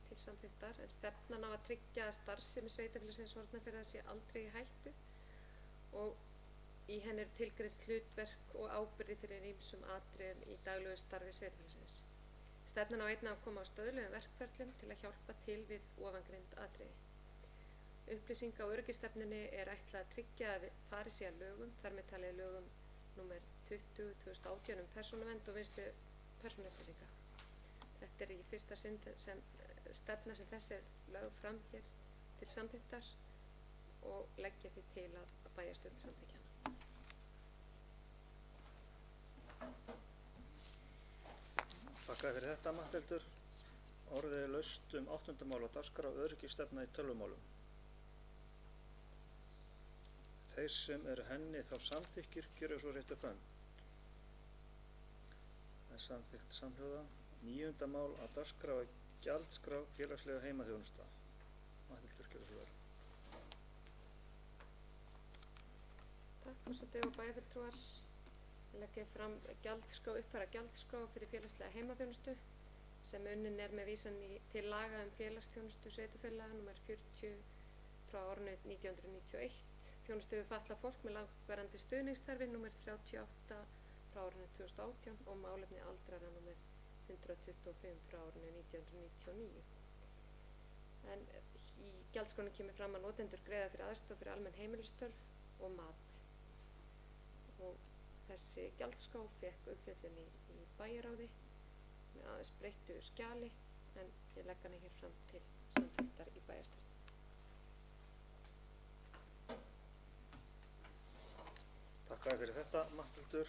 til samþykktar, en stefnan á að tryggja að starfsemi sveitarfélagsins Hornafjarðar sé aldrei í hættu og í henni er tilgreint hlutverk og ábyrgð fyrir ýmsum atriðum í daglegu starfi sveitarfélagsins. Stefnan á einnig að koma á stöðlugum verkferlum til að hjálpa til við ofangreind atriði. Upplýsinga- og öryggisstefnunni er ætlað að tryggja að farið sé að lögum, þar með talið lögum nr. 20/2018 persónuvernd og vinnslu persónuupplýsinga. Þetta er í fyrsta sinn sem stefna sem þessi er lögð fram hér til samþykktar og leggja því til að bæjarstjórn samþykkja hana. Þakka fyrir þetta, Matthildur. Orðið er laust 8. mál á dagskrá, öryggisstefna í tölvumálum. Þeir sem eru henni þá samþykkir gjöra svo rétt upp hönd. Það er samþykkt samhljóða. 9. mál á dagskrá er gjaldskrá félagslega heimaþjónusta. Matthildur, gjöra svo vel. Takk, forseti og bæjarfulltrúar. Ég legg fram uppfæra gjaldskrá fyrir félagslega heimaþjónustu sem unnin er með vísan til laga félagsþjónustu sveitarfélaga nr. 40 frá árinu 1991, þjónustu við fatlað fólk með langvarandi stuðningsþarfir nr. 38 frá árinu 2018 og málefni aldrara nr. 125 frá árinu 1999. En í gjaldskránu kemur fram að notendur greiða fyrir aðstoð fyrir almenn heimilisstörf og mat. Og þessi gjaldskrá fékk umfjöllun í bæjarráði með aðeins breyttu skjali, en ég legg hana hér fram til samþykktar í bæjarstjórn. Þakka fyrir þetta, Matthildur.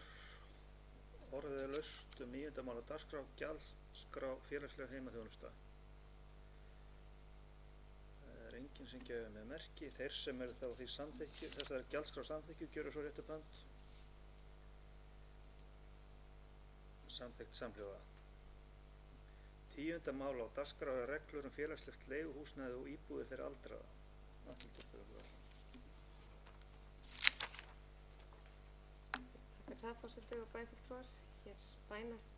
Orðið er laust 9. mál á dagskrá, gjaldskrá félagslega heimaþjónusta. Það er enginn sem gefur með merki. Þeir sem eru þá því samþykki, þessar gjaldskrá samþykki, gjöra svo rétt upp hönd. Samþykkt samhljóða. 10. mál á dagskrá er reglur félagslegt leiguhúsnæði og íbúðir fyrir aldraða. Matthildur, fyrir vel. Takk fyrir það, forseti og bæjarfulltrúar. Hér spænast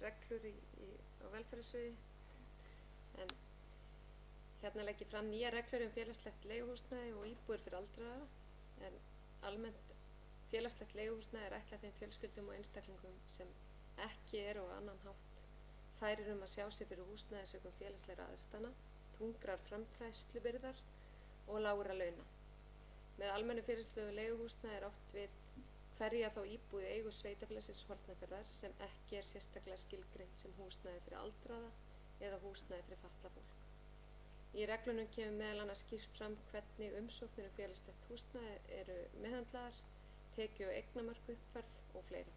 reglur á velferðarsviði, en hérna legg ég fram nýja reglur félagslegt leiguhúsnæði og íbúðir fyrir aldraða, en almennt félagslegt leiguhúsnæði er ætlað þeim fjölskyldum og einstaklingum sem ekki eru á annan hátt færir að sjá sig fyrir húsnæði sökum félagslegra aðstæðna, þungrar framfærslubyrðar og lágra launa. Með almennu félagslega leiguhúsnæði er átt við hverja þá íbúð í eigu sveitarfélagsins Hornafjarðar sem ekki er sérstaklega skilgreint sem húsnæði fyrir aldraða eða húsnæði fyrir fatlað fólk. Í reglunum kemur meðal annars skýrt fram hvernig umsóknir félagslegt húsnæði eru meðhöndlaðar, tekju- og eignamörk uppfærð og fleira.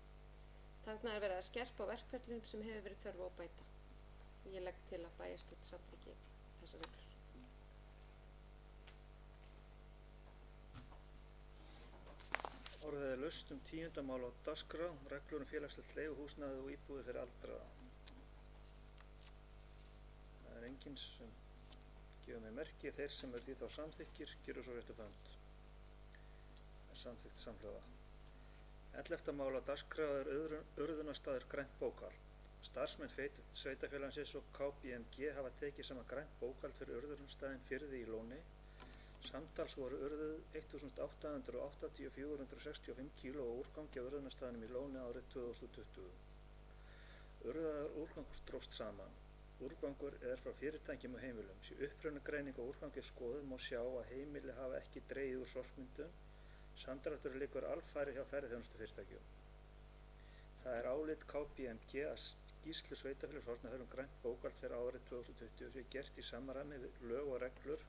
Þarna er verið að skerpa á verkferlum sem hefur verið þörf á að bæta. Ég legg til að bæjarstjórn samþykki þessar reglur. Orðið er laust 10. mál á dagskrá, reglur félagslegt leiguhúsnæði og íbúðir fyrir aldraða. Það er enginn sem gefur mig merki, þeir sem því þá samþykkir, gerur svo rétt upp hönd. Það er samþykkt samhljóða. 11. mál á dagskrá er urðunarstaður grænt bókhald. Starfsmenn sveitafélagsins og KPMG hafa tekið saman grænt bókhald fyrir urðunarstaðinn Firði í Lóni. Samtals voru urðuð 1.884,65 kg á úrgangi á urðunarstaðnum í Lóni árið 2020. Urðaður úrgangur dróst saman. Úrgangur er frá fyrirtækjum og heimilum. Sé upprunagreining á úrgangi skoðuð má sjá að heimili hafa ekki dregið úr sorpmyndun. Samdráttur liggur alfarið hjá ferðaþjónustufyrirtækjum. Það er álit KPMG að skýrslu Sveitarfélags Hornafjarðar grænt bókhald fyrir árið 2020 sé gert í samræmi við lög og reglur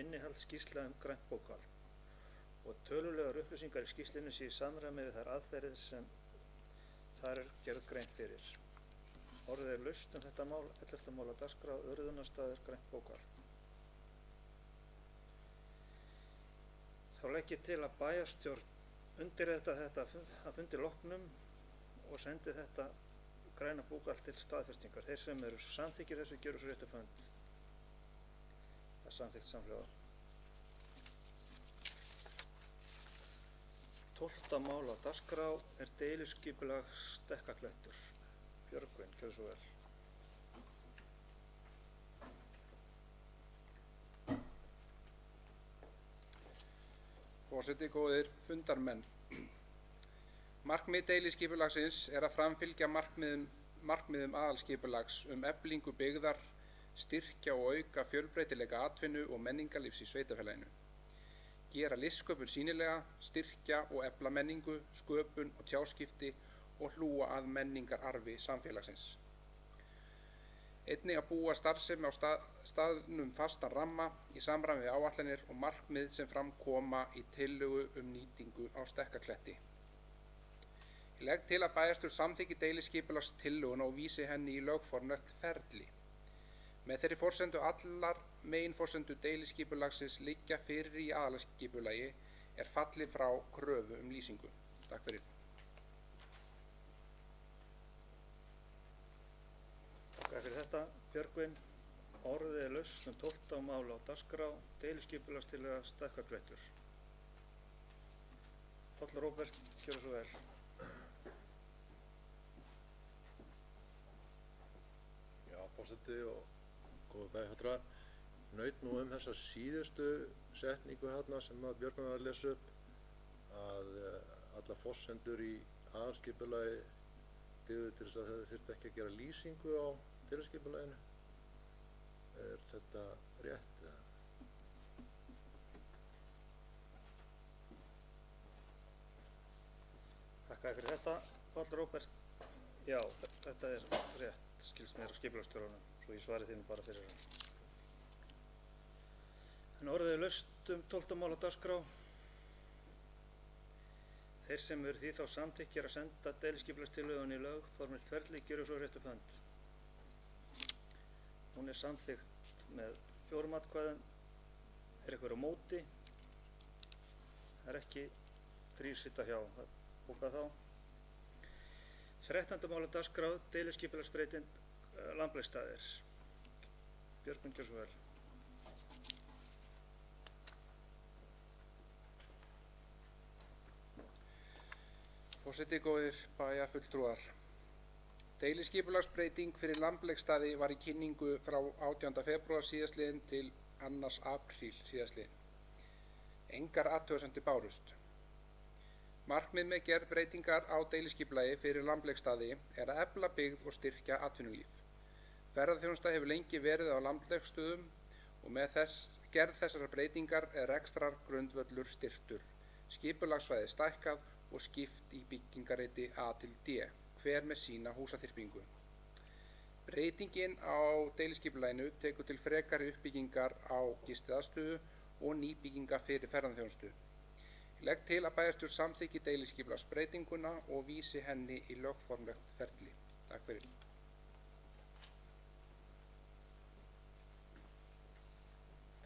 innihald skýrsla grænt bókhald og tölulegar upplýsingar í skýrslunni sé í samræmi við þær aðferðir sem þar er gerð grein fyrir. Orðið er laust þetta mál, 11. mál á dagskrá, urðunarstaður grænt bókhald. Þá legg ég til að bæjarstjórn undirrita þetta að fundi loknum og sendi þetta græna bókhald til staðfestingar. Þeir sem eru samþykkir þessu gjöru svo rétt upp hönd. Það er samþykkt samhljóða. 12. mál á dagskrá er deiliskipulag Stekkaklettur. Björgvin, gjörðu svo vel. Forseti, góðir fundarmenn. Markmið deiliskipulagsins er að framfylgja markmiðum aðalskipulags eflingu byggðar, styrkja og auka fjölbreytileika atvinnu og menningarlífs í sveitarfélaginu. Gera listsköpun sýnilega, styrkja og efla menningu, sköpun og tjáskipti og hlúa að menningararfi samfélagsins. Einnig að búa starfsemi á staðnum fastan ramma í samræmi við áætlanir og markmið sem fram koma í tillögu nýtingu á Stekkakletti. Ég legg til að bæjarstjórn samþykki deiliskipulagstillöguna og vísi henni í lögformlegt ferli. Með þeirri forsendu allar meginforsendu deiliskipulagsins liggja fyrir í aðalskipulagi er fallið frá kröfu lýsingu. Takk fyrir. Takk fyrir þetta, Björgvin. Orðið er laust 12. mál á dagskrá, deiliskipulagstillaga Stekkaklettur. Páll Róbert, gjörðu svo vel. Já, forseti og góðu bæjarfulltrúar, naut nú þessa síðustu setningu hérna sem að Björgvin var að lesa upp, að allar forsendur í aðalskipulagi dygðu til þess að það þyrfti ekki að gera lýsingu á deiliskipulaginu. Er þetta rétt? Takk fyrir þetta, Páll Róbert. Já, þetta er rétt, skilst mér á skipulagsstjóranum, svo ég svari þínu bara fyrir hann. En orðið er laust 12. mál á dagskrá. Þeir sem eru því þá samþykkir að senda deiliskipulagstillögunni í lögformlegt ferli gjöru svo rétt upp hönd. Hún er samþykkt með 4 atkvæðum. Er einhver á móti? Það er ekki 3 sitja hjá. Það bókað þá. 13. mál á dagskrá, deiliskipulagsbreyting Lambleiksstaðir. Björgvin, gjörðu svo vel. Forseti, góðir bæjarfulltrúar. Deiliskipulagsbreyting fyrir Lambleiksstaði var í kynningu frá 18. febrúar síðastliðinn til 2. apríl síðastliðinn. Engar athugasemdir bárust. Markmið með gerð breytingar á deiliskipulagi fyrir Lambleiksstaði er að efla byggð og styrkja atvinnulíf. Ferðaþjónusta hefur lengi verið á Lambleiksstöðum og með þess gerð þessarar breytingar er rekstrargrundvöllur styrktur, skipulagssvæði stækkað og skipt í byggingarreiti A til D, hver með sína húsaþyrpingu. Breytingin á deiliskipulaginu tekur til frekari uppbyggingar á gistiaðstöðu og nýbygginga fyrir ferðaþjónustu. Ég legg til að bæjarstjórn samþykki deiliskipulagsbreytinguna og vísi henni í lögformlegt ferli. Takk fyrir.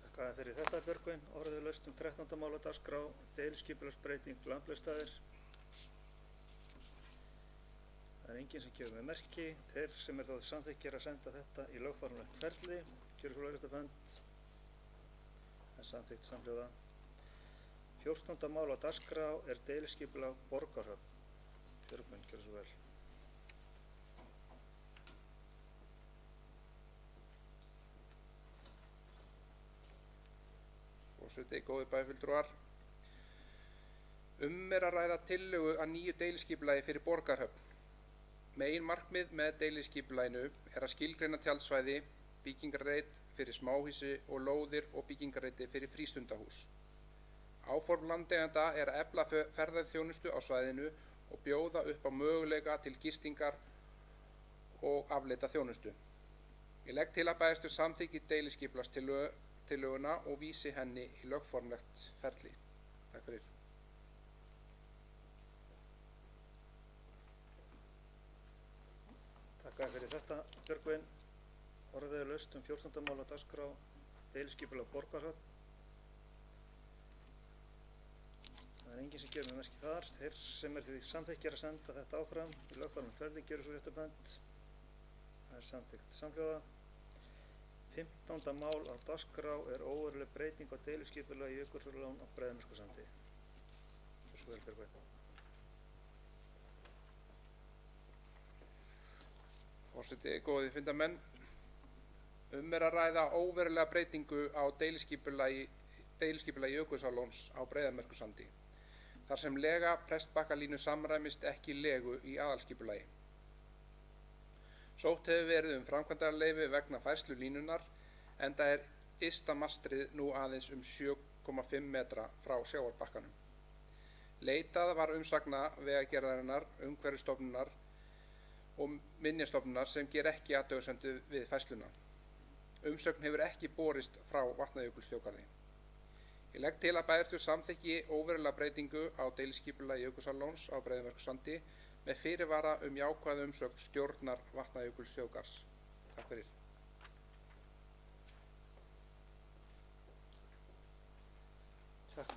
Takk fyrir þetta, Björgvin. Orðið laust 13. mál á dagskrá, deiliskipulagsbreyting Lamblaugstaðir. Það enginn sem gefur með merki. Þeir sem þó samþykkir að senda þetta í lögformlegt ferli, gjöru svo lögrétta bönd. Það samþykkt samhljóða. 14. mál á dagskrá er deiliskipulag Borgarhöfn. Björgvin, gjöru svo vel. Forseti, góðir bæjarfulltrúar. Er að ræða tillögu að nýju deiliskipulagi fyrir Borgarhöfn. Meginmarkmið með deiliskipulaginu er að skilgreina tjaldsvæði, byggingarreit fyrir smáhýsi og lóðir og byggingarreiti fyrir frístundahús. Áform landeiganda er að efla ferðaþjónustu á svæðinu og bjóða upp á möguleika til gistingar og afleita þjónustu. Ég legg til að bæjarstjórn samþykki deiliskipulagstillöguna og vísi henni í lögformlegt ferli. Takk fyrir. Takk fyrir þetta, Björgvin. Orðið laust 14. mál á dagskrá, deiliskipulag Borgarhöfn. Það enginn sem gefur með merki þar. Þeir sem því samþykkir að senda þetta áfram í lögformlegt ferli, gjöru svo rétta bönd. Það samþykkt samhljóða. 15. mál á dagskrá er óveruleg breyting á deiliskipulagi Jökulsárlón á Breiðamerkursandi. Gjörðu svo vel, Björgvin. Forseti, góðir fundarmenn. Er að ræða óverulega breytingu á deiliskipulagi Jökulsárlóns á Breiðamerkursandi, þar sem lega Prestbakkalínu samræmist ekki legu í aðalskipulagi. Sótt hefur verið framkvæmdarleyfi vegna færslu línunnar, enda er ysta mastrið nú aðeins 7,5 metra frá sjávarbakkanum. Leitað var umsagna Vegagerðarinnar, Umhverfisstofnunar og Minjastofnunar sem ger ekki athugasemdir við færsluna. Umsögn hefur ekki borist frá Vatnajökulsþjóðgarði. Ég legg til að bæjarstjórn samþykki óverulega breytingu á deiliskipulagi Jökulsárlóns á Breiðamerkursandi með fyrirvara jákvæða umsögn stjórnar Vatnajökulsþjóðgarðs. Takk fyrir. Takk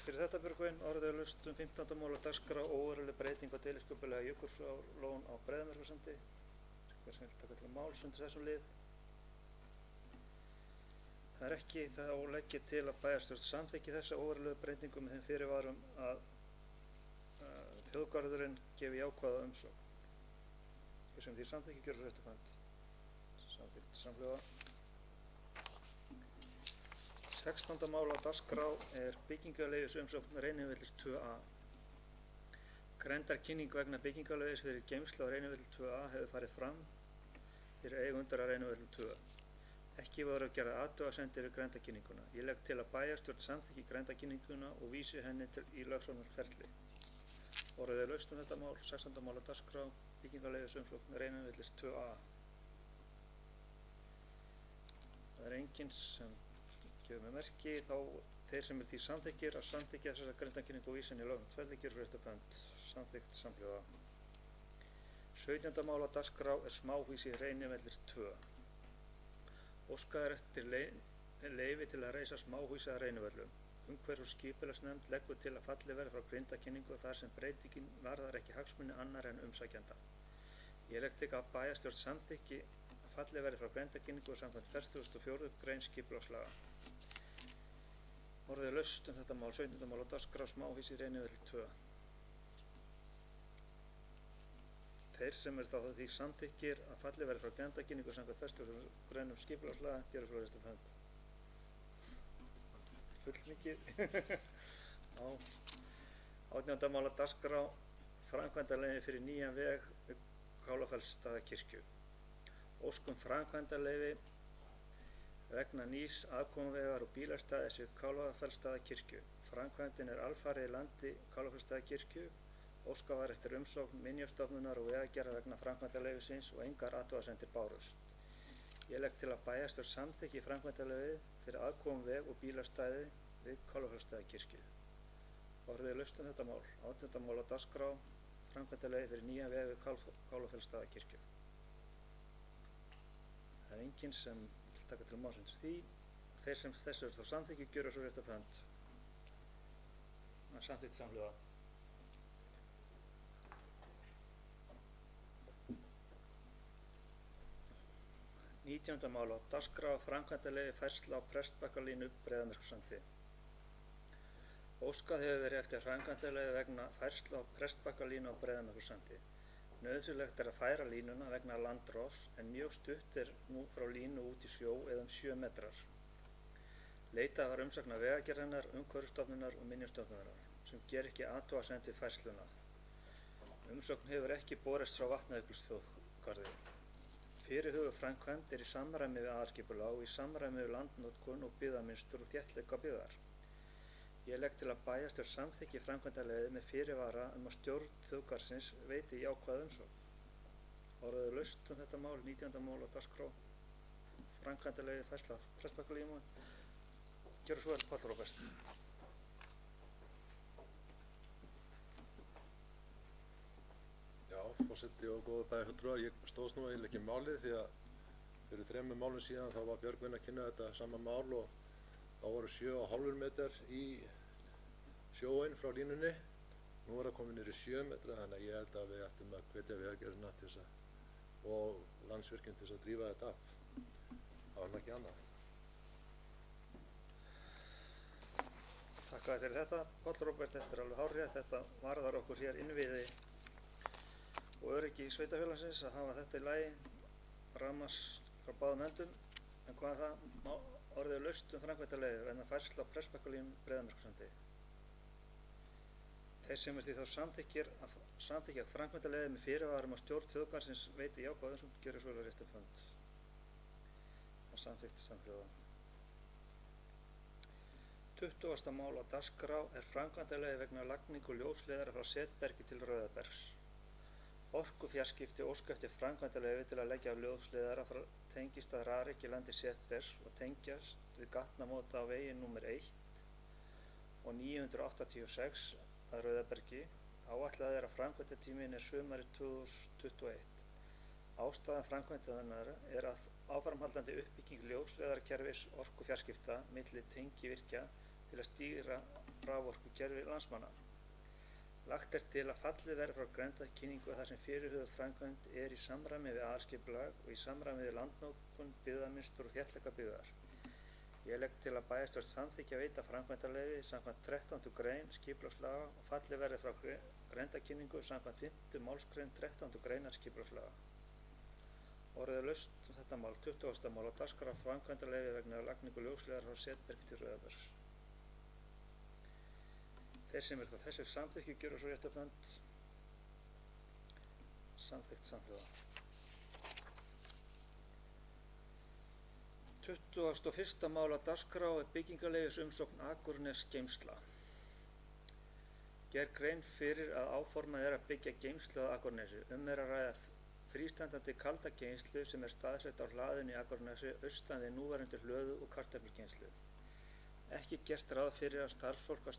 fyrir þetta, Björgvin. Orðið laust 15. mál á dagskrá, óveruleg breyting á deiliskipulagi Jökulsárlón á Breiðamerkursandi. Hver sem vil taka til máls undir þessum lið? Það er ekki, þá legg ég til að bæjarstjórn samþykki þessa óverulegu breytingu með þeim fyrirvarum að þjóðgarðurinn gefi jákvæða umsögn. Hver sem því samþykki, gjörðu svo rétta bönd. Samþykkt samhljóða. 16. mál á dagskrá er byggingarleyfisumsókn Reynivellir 2A. Grenndarkynning vegna byggingarleyfis fyrir geymslu á Reynivellir 2A hefur farið fram fyrir eigundar að Reynivellir 2. Ekki voru að gera athugasemdir við grenndarkynninguna. Ég legg til að bæjarstjórn samþykki grenndarkynninguna og vísi henni í lögformlegt ferli. Orðið laust þetta mál, 16. mál á dagskrá, byggingarleyfisumsókn Reynivellir 2A. Það er enginn sem gefur með merki, þá þeir sem því samþykkir að samþykja þessa grenndarkynningu og vísi henni í lögformlegt ferli, gjörðu svo rétta bönd. Samþykkt samhljóða. 17. mál á dagskrá er smáhýsi Reynivellir 2. Óskað er eftir leyfi til að reisa smáhúsi að Reynivöllum. Umhverfis- og skipulagsnefnd leggur til að fallið verði frá grindakynningu þar sem breytingin varðar ekki hagsmuni annar en umsækjanda. Ég legg til að bæjarstjórn samþykki að fallið verði frá grindakynningu samkvæmt 44. grein skipulagslaga. Orðið laust þetta mál, 17. mál á dagskrá, smáhúsi Reynivellir 2. Þeir sem þá því samþykkir að fallið verði frá grenndarkynningu samkvæmt 44. greinum skipulagslaga, gera svo rétta bönd. Fullmikið. 18. mál á dagskrá, framkvæmdarleyfi fyrir nýjan veg við Kálafellsstaðakirkju. Óskum framkvæmdarleyfi vegna nýs aðkomuvegar og bílastæðis við Kálfafellsstaðakirkju. Framkvæmdin er alfarið í landi Kálfafellsstaðakirkju. Óskað var eftir umsókn Minjastofnunar og Vegagerðar vegna framkvæmdaleyfisins og engar athugasemdir bárust. Ég legg til að bæjarstjórn samþykki framkvæmdaleyfið fyrir aðkomuveg og bílastæði við Kálfafellsstaðakirkju. Orðið laust þetta mál. 18. mál á dagskrá, framkvæmdaleyfi fyrir nýjan veg við Kálfafellsstaðakirkju. Það er enginn sem vil taka til málsins því. Þeir sem þessu eru þá samþykki gjöra svo rétt af hönd. Það er samþykkt samhljóða. 19. mál á dagskrá, framkvæmdaleyfi færsla á Prestbakkalínu Breiðamerkursandi. Óskað hefur verið eftir framkvæmdaleyfi vegna færslu á Prestbakkalínu á Breiðamerkursandi. Nauðsynlegt er að færa línuna vegna landrofs en mjög stutt er nú frá línu út í sjó eða 7 metrar. Leitað var umsagna Vegagerðarinnar, Umhverfisstofnunar og Minjastofnunar sem ger ekki athugasemd við færsluna. Umsögn hefur ekki borist frá Vatnajökulsþjóðgarði. Fyrirhuguð framkvæmd er í samræmi við aðalskipulag og í samræmi við landnotkun og byggðamynstur og þéttleika byggðar. Ég legg til að bæjarstjórn samþykki framkvæmdaleyfi með fyrirvara að stjórn þjóðgarðsins veiti jákvæða umsókn. Orðið laust þetta mál, 19. mál á dagskrá, framkvæmdaleyfi færsla Prestbakkalínu. Gjörðu svo vel, Páll Róbert. Já, forseti og góðu bæjarfulltrúar, ég stóðst nú eiginlega ekki málið því að fyrir 3 málum síðan þá var Björgvin að kynna þetta sama mál og þá voru 7,5 metrar í sjóinn frá línunni. Nú er það komin niður í 7 metra, þannig að ég held að við ættum að hvetja Vegagerðina til þess að og Landsvirkjun til þess að drífa þetta af. Það var ekki annað. Takk fyrir þetta, Páll Róbert, þetta er alveg hárrétt. Þetta varðar okkur hér innviði og öryggi sveitarfélagsins að hafa þetta í lagi, rafmagn frá báðum endum. En hvað er það? Orðið laust framkvæmdaleyfi vegna færslu á Prestbakkalínu Breiðamerkursandi. Þeir sem er því þá samþykkja framkvæmdaleyfi með fyrirvarum að stjórn þjóðgarðsins veiti jákvæða umsókn gjörir svo vel rétt af hönd. Það er samþykkt samhljóða. 20. mál á dagskrá er framkvæmdaleyfi vegna lagningu ljósleiðara frá Setbergi til Rauðabergs. Orkufjarskipti óska eftir framkvæmdaleyfi til að leggja ljósleiðara frá tengistað Rarik í landi Setbergs og tengjast við gatnamóta á vegi nr. 1 og 986 að Rauðabergi. Áætlað er að framkvæmdatíminn er sumarið 2021. Ástæðan framkvæmdarinnar er að áframhaldandi uppbygging ljósleiðarakerfis orkufjarskipta milli tengivirkja til að stýra raforkukerfi landsmanna. Lagt er til að fallið verði frá grenndarkynningu þar sem fyrirhuguð framkvæmd er í samræmi við aðalskipulag og í samræmi við landnotkun, byggðamynstur og þéttleika byggðar. Ég legg til að bæjarstjórn samþykkja veita framkvæmdaleyfi samkvæmt 13. grein skipulagslaga og fallið verði frá grenndarkynningu samkvæmt 5. málsgrein 13. greinar skipulagslaga. Orðið laust þetta mál, 20. mál á dagskrá, framkvæmdaleyfi vegna lagningu ljósleiðara frá Setbergi til Rauðabergs. Þeir sem er þá þessir samþykki gjöra svo rétt af hönd. Samþykkt samhljóða. 21. mál á dagskrá er byggingarleyfis umsókn Akurnesgeymsla. Gerð grein fyrir að áformað er að byggja geymslu á Akurnesi. Er að ræða frístandandi kalda geymslu sem er staðsett á hlaðinu í Akurnesi austan við núverandi hlöðu og kartöflugeymslu. Ekki gert ráð fyrir að starfsfólki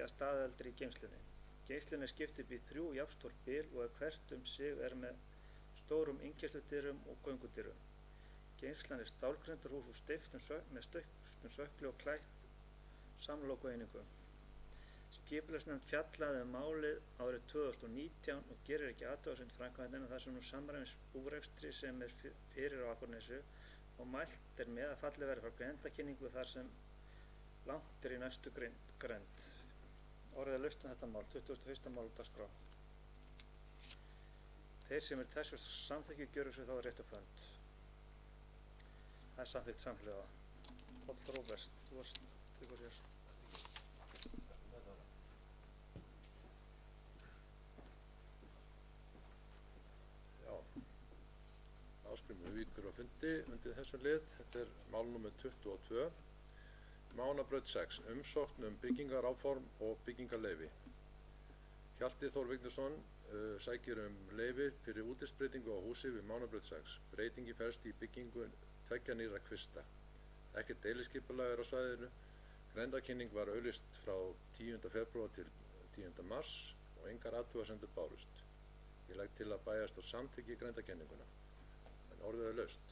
að staðaldri í geymslunni. Geymslunni er skipt upp í 3 jafnstór bil og hvert sig er með stórum innkeyrsludyrum og göngudyrum. Geymslan er stálgrindurhús og steypt með stöktum sökkli og klætt samlokueiningu. Skipulagsnefnd fjallaði málið árið 2019 og gerir ekki athugasemd framkvæmdina þar sem nú samræmis búrekstri sem er fyrir á Akurnesu og mælt er með að fallið verði frá grenndarkynningu þar sem langt er í næstu grend. Orðið laust þetta mál, 21. mál á dagskrá. Þeir sem er þessu samþykki gjöru svo þá rétt af hönd. Það er samþykkt samhljóða. Páll Róbert, þú varst ykkur hér. Ásgrímur á fundi undir þessum lið. Þetta er mál númer 22. Mánabraut 6. Umsókn byggingaráform og byggingarleyfi. Hjalti Þór Vignisson sækir leyfi fyrir útisbreytingu á húsi við Mánabraut 6. Breytingi felst í byggingu 2 nýrra kvista. Ekkert deiliskipulag er á svæðinu. Grenndarkynning var auglýst frá 10. febrúar til 10. mars og engar athugasemdir bárust. Ég legg til að bæjarstjórn samþykki grenndarkynninguna, en orðið er laust.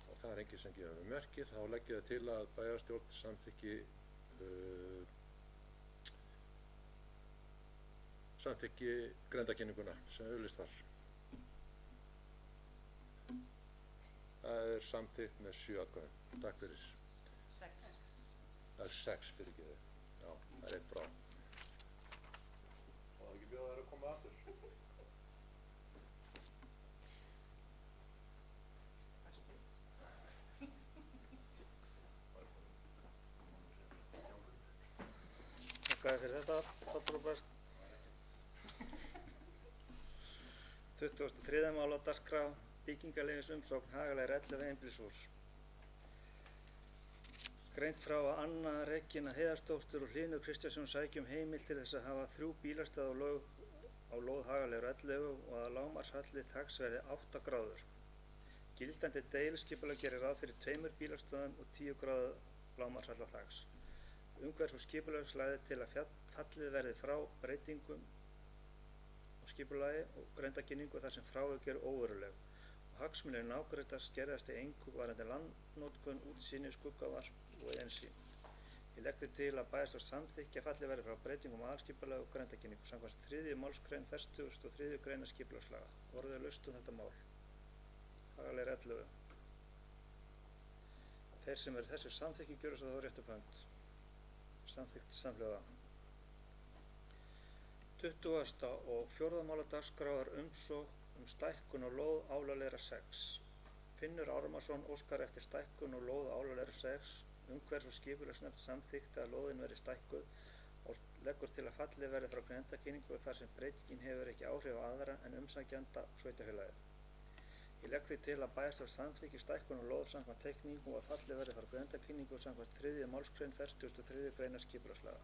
Og það er enginn sem gefur mér merki, þá legg ég til að bæjarstjórn samþykki grenndarkynninguna sem auglýst var. Það er samþykkt með 7 atkvæðum. Takk fyrir. 6. Það er 6 fyrir ekki þið. Já, það er 1 frá. Og það ekki bjóða þær að koma aftur. Þakka þér fyrir þetta, Páll Róbert. 23. mál á dagskrá, byggingarleyfisumsókn Hagalegri 11 einbýlishús. Greint frá að Anna Regína Heiðarsdóttir og Hlynur Kristjánsson sækjum heimild til þess að hafa 3 bílastæði á lóð Hagalegri 11 og að lágmarkshalli þaks verði 8 gráður. Gildandi deiliskipulag gerir ráð fyrir 2 bílastæðum og 10 gráðu lágmarkshalla þaks. Umhverfis- og skipulagslagði til að fallið verði frá breytingum og skipulagi og grenndarkynningu þar sem frávik eru óveruleg og hagsmunir nágreinda skerðast í engu varðandi landnotkun, útsýni, skuggavarp og einsýn. Ég legg því til að bæjarstjórn samþykki að fallið verði frá breytingum á aðalskipulagi og grenndarkynningu samkvæmt 3. málsgrein 43. greinar skipulagslaga. Orðið er laust þetta mál. Hagalegri 11. Þeir sem eru þessu samþykki gjöra svo þá réttu hönd. Samþykkt samhljóða. 20. og 4. mála dagskrá er umsókn stækkun og lóð Álaleira 6. Finnur Ármarsson óskar eftir stækkun og lóð Álaleira 6. Umhverfis- og skipulagsnefnd samþykkti að lóðin verði stækkuð og leggur til að fallið verði frá grenndarkynningu þar sem breytingin hefur ekki áhrif á aðra en umsækjanda sveitarfélagið. Ég legg því til að bæjarstjórn samþykki stækkun og lóð samkvæmt teikningu og að fallið verði frá grenndarkynningu samkvæmt 3. málsgrein 43. greinar skipulagslaga.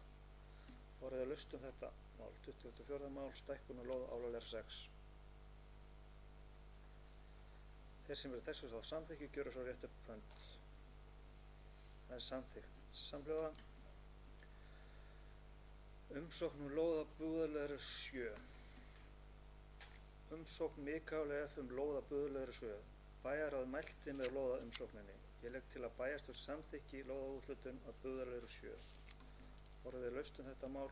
Orðið er laust þetta mál. 24. mál stækkun og lóð Álaleira 6. Þeir sem eru þessu þá samþykki gjöra svo rétt upp hönd. Það er samþykkt samhljóða. Umsókn lóða Búðarlegri 7. Umsókn Mikael F. lóða Búðarlegri 7. Bæjarráð mælti með lóða umsókninni. Ég legg til að bæjarstjórn samþykki lóðaúthlutun á Búðarlegri 7. Orðið er laust þetta mál.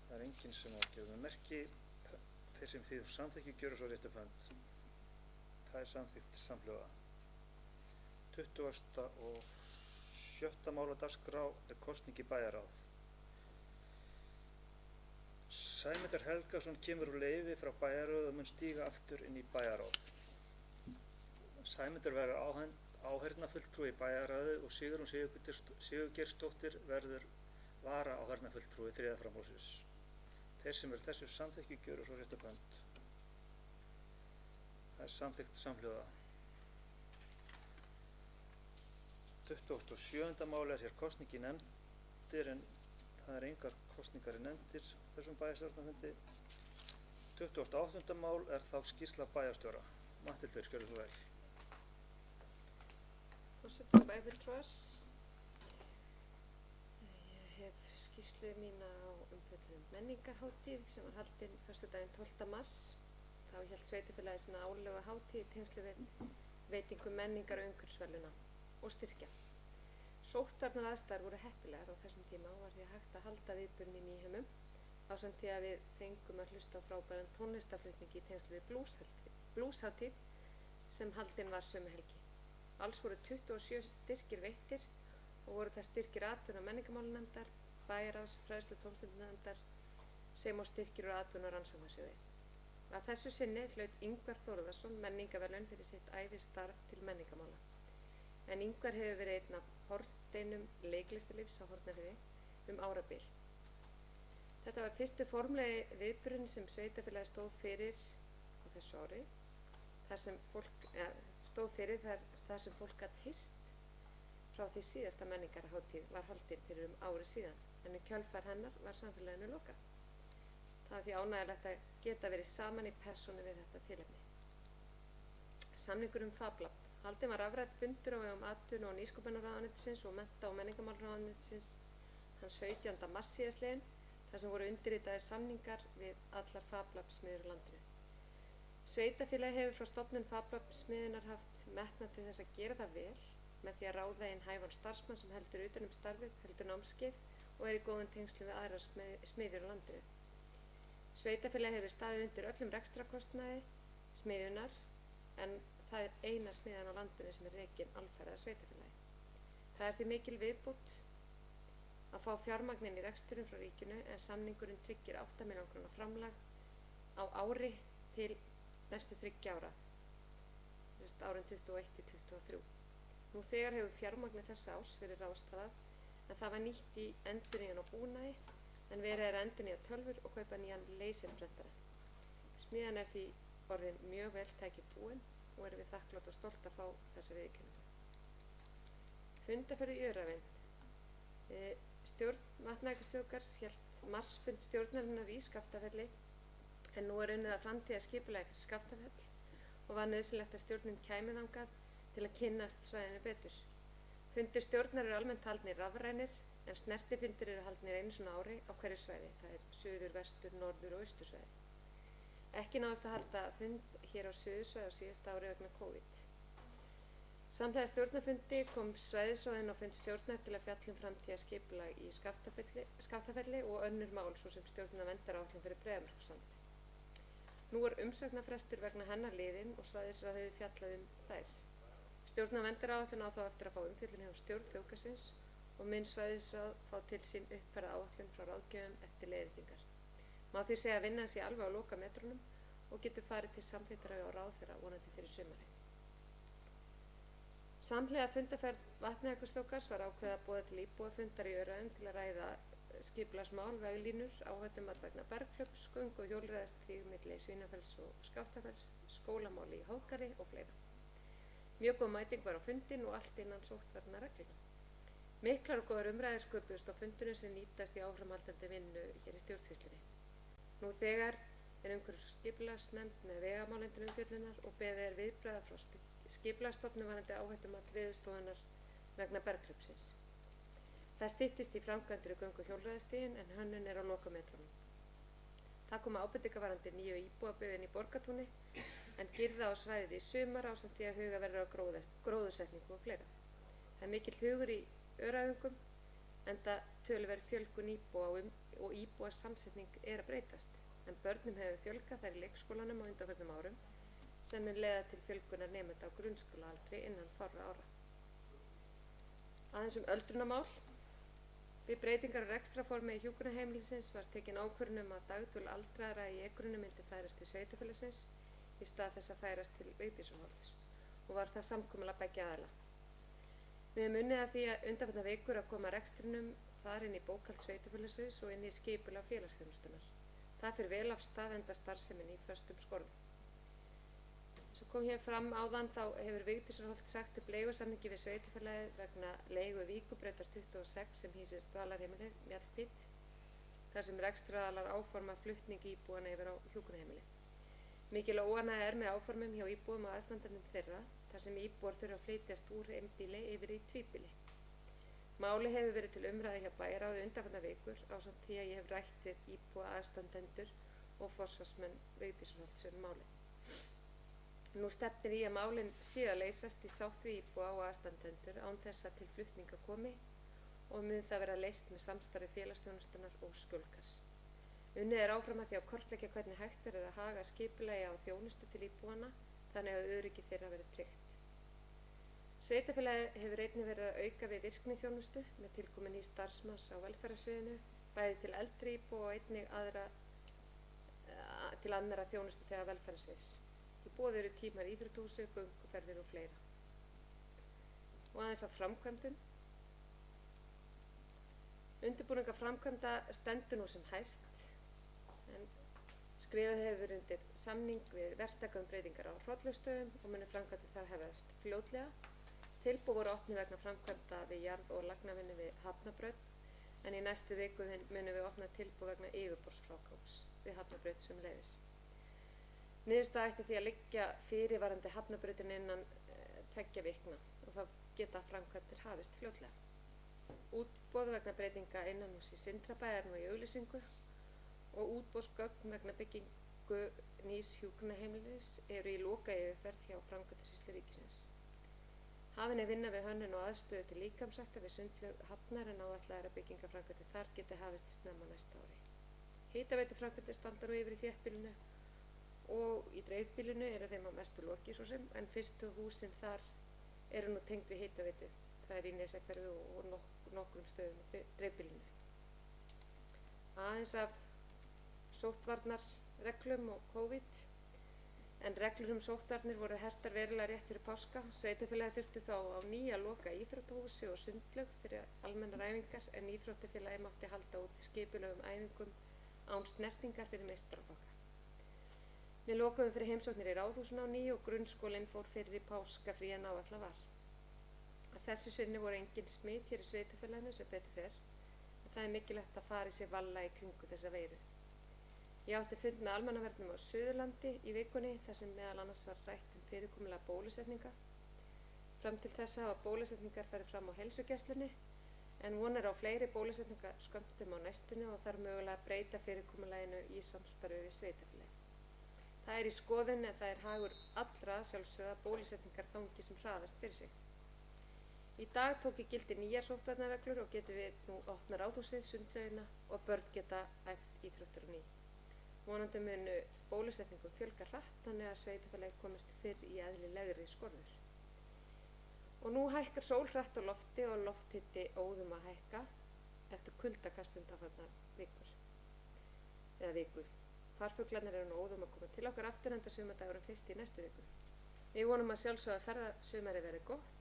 Það er enginn sem á að gefa mér merki. Þeir sem því samþykki gjöra svo rétt upp hönd. Það er samþykkt samhljóða. 20. og 7. mála dagskrá er kosning í bæjarráð. Sæmundur Helgason kemur úr leyfi frá bæjarráði og mun stíga aftur inn í bæjarráð. Sæmundur verður áheyrnarfulltrúi í bæjarráði og Sigrún Sigurgeirsdóttir verður vara áheyrnarfulltrúi 3. framboðsins. Þeir sem eru þessu samþykki gjöra svo rétt upp hönd. Það er samþykkt samhljóða. 27. máli er hér kosning í nefndir en það er engar kosningar í nefndir þessum bæjarstjórnarfundi. 28. mál er þá skýrsla bæjarstjóra. Matthildur, gjörðu svo vel. Forseti og bæjarfulltrúar. Ég hef skýrslu mína á umfjöllun menningarhátíð sem var haldin föstudaginn 12. mars. Þá hélt sveitarfélagið sína árlega hátíð í tengslu við veitingu menningar og umhverfisverðlauna og styrkja. Sóttvarnar aðstæður voru heppilegar á þessum tíma og var því hægt að halda viðburðinn í Nýheimum ásamt því að við fengum að hlusta á frábæran tónlistarflutning í tengslu við blúshátíð sem haldin var sömu helgi. Alls voru 27 styrkir veittir og voru það styrkir atvinnu- og menningarmálanefndar, bæjarráðs, fræðslu- og tómstundunefndar sem og styrkir úr atvinnu- og rannsóknarsjóði. Að þessu sinni hlaut Ingvar Þórðarsson menningarverðlaun fyrir sitt ævistarf til menningarmála. En Ingvar hefur verið einn af hornsteinum leiklistarlífs á Hornafirði árabil. Þetta var fyrstu formlegi viðburðurinn sem sveitarfélagið stóð fyrir á þessu ári, þar sem fólk gat hist frá því síðasta menningarhátíð var haldin fyrir ári síðan, en í kjölfar hennar var samfélaginu lokað. Það er því ánægjulegt að geta verið saman í persónu við þetta tilefni. Samningur FabLab. Haldinn var rafrænn fundur á vegum atvinnu- og nýsköpunarráðuneytisins og mennta- og menningarmálaráðuneytisins þann 17. mars síðastliðinn, þar sem voru undirritaðir samningar við allar FabLab-smiðjur í landinu. Sveitarfélagið hefur frá stofnun FabLab-smiðjunnar haft metnað til þess að gera það vel með því að ráða inn hæfan starfsmann sem heldur utan starfið, heldur námskeið og er í góðum tengslum við aðrar smiðjur á landinu. Sveitarfélagið hefur staðið undir öllum rekstrakostnaði smiðjunnar, en það er eina smiðjan á landinu sem er rekin alfarið af sveitarfélagi. Það er því mikil viðbót að fá fjármagnin í reksturinn frá ríkinu, en samningurinn tryggir 8 milljóna króna framlag á ári til næstu 3 ára, árin 21-23. Nú þegar hefur fjármagni þessa árs verið ráðstafað, en það var nýtt í endurnýjun á búnaði, en verið er að endurnýja tölvur og kaupa nýjan laserprentara. Smiðjan er því orðin mjög vel tækið búin og erum við þakklátt og stolt að fá þessa viðurkenningu. Fundarferð í Öræfin. Stjórn Vatnajökulsþjóðgarðs hélt marsfund stjórnarinnar í Skaftafelli, en nú er unnið að framtíðarskipulagi fyrir Skaftafell og var nauðsynlegt að stjórnin kæmi þangað til að kynnast svæðinu betur. Fundir stjórnar eru almennt haldnir rafrænir, en snertifundir eru haldnir einu svona ári á hverju svæði, það er suður, vestur, norður og austursvæði. Ekki náðist að halda fund hér á suðursvæði á síðasta ári vegna COVID. Samhliða stjórnarfundi kom svæðisráðinn á fund stjórnar til að fjalla framtíðarskipulag í Skaftafelli og önnur mál, svo sem stjórnarverndaráætlun fyrir Breiðamerkursand. Nú er umsagnarfrestur vegna hennar liðinn og svæðisráð hefur fjallað þær. Stjórnarverndaráætlun á þá eftir að fá umfjöllun hjá stjórn þjóðgarðsins og mun svæðisráð fá til sín uppfærða áætlun frá ráðgjöfum eftir leiðréttingar. Má því segja að vinnan sé alveg á lokametrunum og getur farið til samþykktar á ráðherra vonandi fyrir sumarið. Samhliða fundarferð Vatnajökulsþjóðgarðs var ákveðið að boða til íbúafundar í Öræfum til að ræða skipulagsmál, veglínur, áhættumat vegna berghlaups, göng- og hjólreiðastíg milli Svínafells og Skaftafells, skólamáli í Hófgarði og fleira. Mjög góð mæting var á fundin og allt innan sóttvarnareglna. Miklar og góðar umræður sköpuðust á fundunum sem nýtast í áframhaldandi vinnu hér í stjórnsýslunni. Nú þegar er umhverfis- og skipulagsnefnd með vegamálin til umfjöllunar og beðið er viðbragða frá Skipulagsstofnun varðandi áhættumat Veðurstofunnar vegna berghlaupsins. Það styttist í framkvæmdir í göng- og hjólreiðastíginn, en hönnun er á lokametrunum. Það koma ábendingar varðandi nýju íbúabyggðin í Borgartúni, en girða á svæðið í sumar ásamt því að huga verður á gróðursetningu og fleira. Það er mikill hugur í Öræfingum, enda töluverð fjölgun íbúa og íbúasamsetning er að breytast, en börnum hefur fjölgað þær í leikskólanum á undanförnum árum, sem mun leiða til fjölgunar nemenda á grunnskólaaldri innan fárra ára. Aðeins öldrunarmál. Við breytingar á rekstrarformi í hjúkrunarheimilisins var tekin ákvörðun að dagdvöl aldraðra í Ekrunni myndi færast til sveitarfélagsins í stað þess að færast til Vigdísarholts og var það samkomulag beggja aðila. Við höfum unnið að því að undanfarnar vikur að koma rekstrinum þar inn í bókhald sveitarfélagsins og inn í skipulag félagsþjónustunnar. Það fyrir vel af stað enda starfsemin í föstum skorðum. Svo kom hér fram áðan þá hefur Vigdísarholt sagt upp leigusamningi við sveitarfélagið vegna leigu Víkurbrautar 26 sem hýsir dvalarheimilið Mjallhvít, þar sem rekstraraðilar áforma flutning íbúana yfir á hjúkrunarheimili. Mikil óánægja er með áformum hjá íbúum og aðstandendum þeirra, þar sem íbúar þurfa að flytjast úr einbýli yfir í tvíbýli. Máli hefur verið til umræðu hjá bæjarráði undanfarnar vikur ásamt því að ég hef rætt við íbúa, aðstandendur og forsvarsmenn Vigdísarholts málið. Nú stefnir í að málin séu að leysast í sátt við íbúa og aðstandendur án þess að til flutninga komi og mun það vera leyst með samstarfi félagsþjónustunnar og Skjólgarðs. Unnið er áfram að því að kortleggja hvernig hægt verður að haga skipulagi á þjónustu til íbúana þannig að öryggi þeirra verði tryggt. Sveitarfélagið hefur einnig verið að auka við virkniþjónustu með tilkomin í starfsmanns á velferðarsviðinu, bæði til eldri íbúa og einnig til annarra þjónustu þegar velferðarsviðs. Í boði eru tímar íþróttahúsi, gönguferðir og fleira. Og aðeins af framkvæmdum. Undirbúningar framkvæmda stendur nú sem hæst. En skrifað hefur verið undir samning við verktaka breytingar á Hrollaugsstöðum og munu framkvæmdir þar hefjast fljótlega. Tilboð voru opnuð vegna framkvæmda við jarð- og lagnavinnu við Hafnabraut, en í næstu viku munum við opna tilboð vegna yfirborðsfrágangs við Hafnabraut sömuleiðis. Niðurstaða ætti því að liggja fyrir varðandi Hafnabrautin innan 2 vikna og þá geta framkvæmdir hafist fljótlega. Útboð vegna breytinga innanhúss í Sindrabæ er nú í auglýsingu og útboðsgögn vegna byggingu nýs hjúkrunarheimilis eru í lokayfirferð hjá Framkvæmdasýslu ríkisins. Hafin er vinna við hönnun og aðstöðu til líkamsræktar við Sundlaug Hafnar en áætlað er að byggingaframkvæmdir þar geti hafist snemma næsta ári. Hitaveituframkvæmdir standa nú yfir í þéttbýlinu og í dreifbýlinu eru þeim að mestu lokið svo sem, en fyrstu húsin þar eru nú tengd við hitaveitu. Það er í Nesjahverfi og nokkrum stöðum í dreifbýlinu. Aðeins af sóttvarnarreglum og COVID. En reglur sóttvarnir voru hertar verulega rétt fyrir páska. Sveitarfélagið þurfti þá á ný að loka íþróttahúsi og sundlaug fyrir almennar æfingar en íþróttafélagið mátti halda út skipulögum æfingum án snertingar fyrir meistaraflokka. Við lokuðum fyrir heimsóknir í Ráðhúsinu á ný og grunnskólinn fór fyrir í páskafrí en áætlað var. Að þessu sinni voru engin smit hér í sveitarfélaginu sem betur fer, en það er mikilvægt að fara í sér valla í kringu þessa veiru. Ég átti fund með almannavörnum á Suðurlandi í vikunni þar sem meðal annars var rætt fyrirkomulag bólusetninga. Fram til þessa hafa bólusetningar farið fram á heilsugæslunni en von er á fleiri bólusetningaskömmtum á næstunni og þarf mögulega að breyta fyrirkomulaginu í samstarfi við sveitarfélagið. Það er í skoðun en það er hagur allra sjálfsögðu að bólusetningar gangi sem hraðast fyrir sig. Í dag tók í gildi nýjar sóttvarnareglur og getum við nú opna Ráðhúsið, sundlaugina og börn geta æft íþróttir á ný. Vonandi munu bólusetningum fjölga hratt þannig að sveitarfélagið komist fyrr í eðlilegri skorður. Og nú hækkar sól hratt á lofti og lofthiti óðum að hækka eftir kuldakast undanfarnar viku. Farfuglarnir eru nú óðum að koma til okkar aftur enda sumardagurinn fyrst í næstu viku. Við vonum að sjálfsögðu að ferðasumarið verði gott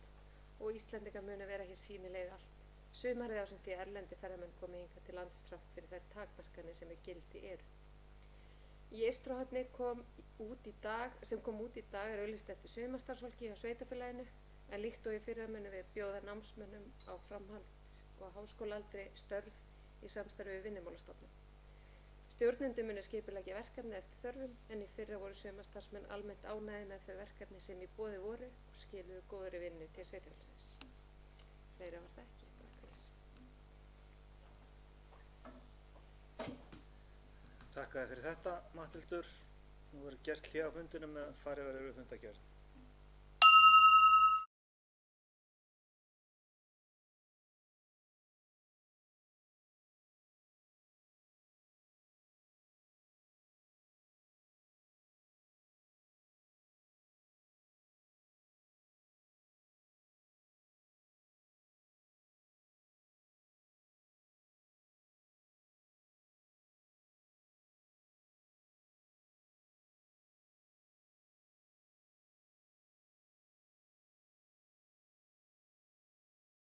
og Íslendingar munu vera hér sýnilegir allt. Sumarið ásamt því erlendi ferðamenn komi hingað til lands þrátt fyrir þær takmarkanir sem í gildi eru. Í Eystrahorni sem kom út í dag er auglýst eftir sumarstarfsfólki hjá sveitarfélaginu en líkt og í fyrra munum við bjóða námsmönnum á framhalds- og háskólaaldri störf í samstarfi við Vinnumálastofnun. Stjórnendur munu skipuleggja verkefni eftir þörfum en í fyrra voru sumarstarfsmenn almennt ánægðir með þau verkefni sem í boði voru og skiluðu góðri vinnu til sveitarfélagsins. Fleira var það ekki. Þakka þér fyrir þetta, Matthildur. Nú verður gert hlé á fundinum meðan farið verður yfir fundargerð.